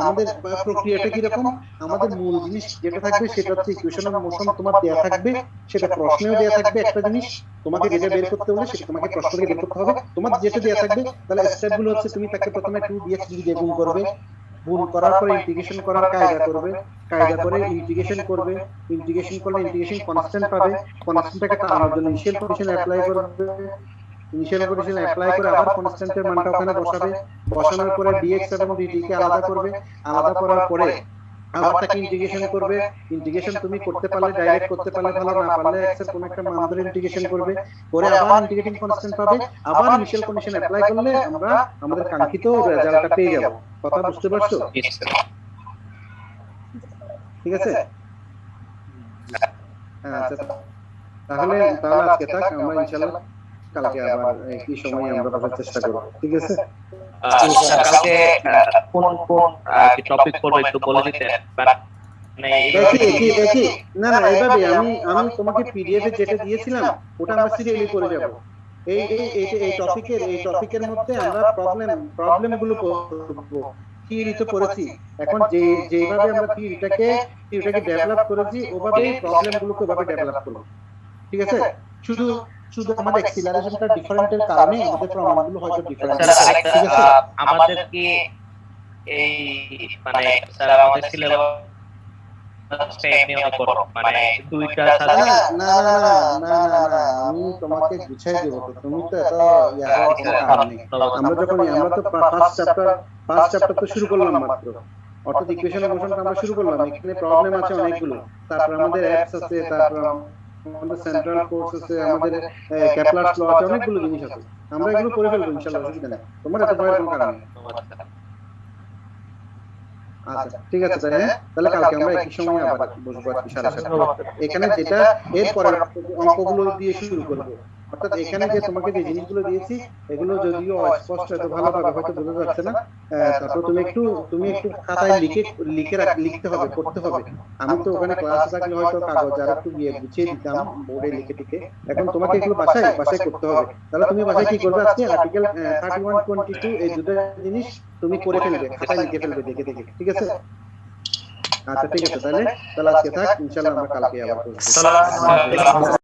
আমাদের প্রক্রিয়াটা কি রকম? আমাদের মূল জিনিস যেটা থাকবে সেটা হচ্ছে ইকুয়েশন অফ মোশন তোমার দেয়া থাকবে, সেটা প্রশ্নেও দেয়া থাকবে। একটা জিনিস তোমাকে যেটা বের করতে হলে সেটা তোমাকে প্রশ্ন থেকে বের করতে হবে, তোমার যেটা দেয়া থাকবে। তাহলে স্টেপগুলো হচ্ছে তুমি তাকে প্রথমে 2dx দিয়ে গুণ করবে, গুণ করার পরে ইন্টিগ্রেশন করার কায়দা করবে, কায়দা করে ইন্টিগ্রেশন করবে, ইন্টিগ্রেশন করলে ইন্টিগ্রেশন কনস্ট্যান্ট পাবে, কনস্ট্যান্টটাকে টানার জন্য ইনিশিয়াল কন্ডিশন অ্যাপ্লাই করবে, ইনিশিয়াল কন্ডিশন অ্যাপ্লাই করে আবার কনস্ট্যান্টের মানটা ওখানে বসাবে, বসানোর পরে dx এবং dt কে আলাদা করবে, আলাদা করার পরে আবার তাকে ইন্টিগ্রেশন করবে। ইন্টিগ্রেশন তুমি করতে পারলে ডাইরেক্ট করতে পারলে ভালো, না পারলে x এর কোন একটা মান ধরে ইন্টিগ্রেশন করবে, করে আবার ইন্টিগ্রেটিং কনস্ট্যান্ট পাবে, আবার ইনিশিয়াল কন্ডিশন অ্যাপ্লাই করলে আমরা আমাদের কাঙ্ক্ষিত রেজাল্টটা পেয়ে যাব। কথা বুঝতে পারছো? ঠিক আছে? হ্যাঁ, আচ্ছা, তাহলে আজকে থাক। আমরা ইনশাআল্লাহ কালকে আবার একই সময় আমরা বসার চেষ্টা করব। ঠিক আছে? কালকে কোন টপিক পড়বো একটু বলে দিতে পারেন? একই না এইভাবে আমি তোমাকে পিডিএফ এ যেটা দিয়েছিলাম ওটা আমরা সিরিয়ালি করে যাব। এই টপিকের মধ্যে আমরা প্রবলেমগুলো করব। থিওরি তো পড়েছি, এখন যেভাবে আমরা থিওরিটাকে ডেভেলপ করেছি ওভাবেই প্রবলেমগুলোকে ওভাবে ডেভেলপ করব। ঠিক আছে? শুধু আমাদের অ্যাক্সিলারেশনটা ডিফারেন্টের কারণে আমাদের প্রমাণগুলো হয়তো ডিফারেন্ট। ঠিক আছে? আমাদের কি এই মানে স্যার আমাদের সিলেবাস স্টেপ নিয়ে করো, মানে দুইটা না সাবজেক্ট। না না না না না না, আমি তোমাকে বুঝাই দেবো তো, তুমি তো এত ইয়া হওয়ার কোনো কারণ নেই। আমরা তো ফার্স্ট চ্যাপ্টার তো শুরু করলাম মাত্র, অর্থাৎ ইকুয়েশন এর মোশনটা আমরা শুরু করলাম। এখানে প্রবলেম আছে অনেকগুলো, তারপর আমাদের অ্যাপস আছে, তারপর আমাদের সেন্ট্রাল কোর্স আছে, আমাদের ক্যাপলারস ল আছে, অনেকগুলো জিনিস আছে। আমরা এগুলো করে ফেলবো ইনশাআল্লাহ, অসুবিধা নেই, তোমার এত ভয়ের কোনো কারণ নেই। আচ্ছা ঠিক আছে, তাহলে কালকে আমরা একই সময় আবার বসবো আর কি, 7:30। এখানে যেটা এর পরের অঙ্কগুলো দিয়ে শুরু করব, অর্থাৎ এখানে যে তোমাকে যে জিনিসগুলো দিয়েছি এগুলো যদিও অস্পষ্ট, এত ভালোভাবে হয়তো বোঝা যাচ্ছে না, তারপর তুমি একটু খাতায় লিখতে হবে, করতে হবে। আমি তো ওখানে ক্লাসে থাকলে হয়তো কাগজ আর একটু গুছিয়ে দিতাম বোর্ডে লিখে টিকে, এখন তোমাকে এগুলো বাসায় করতে হবে। তাহলে তুমি বাসায় কি করবে, আজকে আর্টিকেল 31-22 এই দুটো জিনিস তুমি করে ফেলবে, খাতায় লিখে ফেলবে দেখে দেখে, ঠিক আছে? আচ্ছা ঠিক আছে, তাহলে আজকে থাক, ইনশাআল্লাহ আমরা কালকে আবার করব।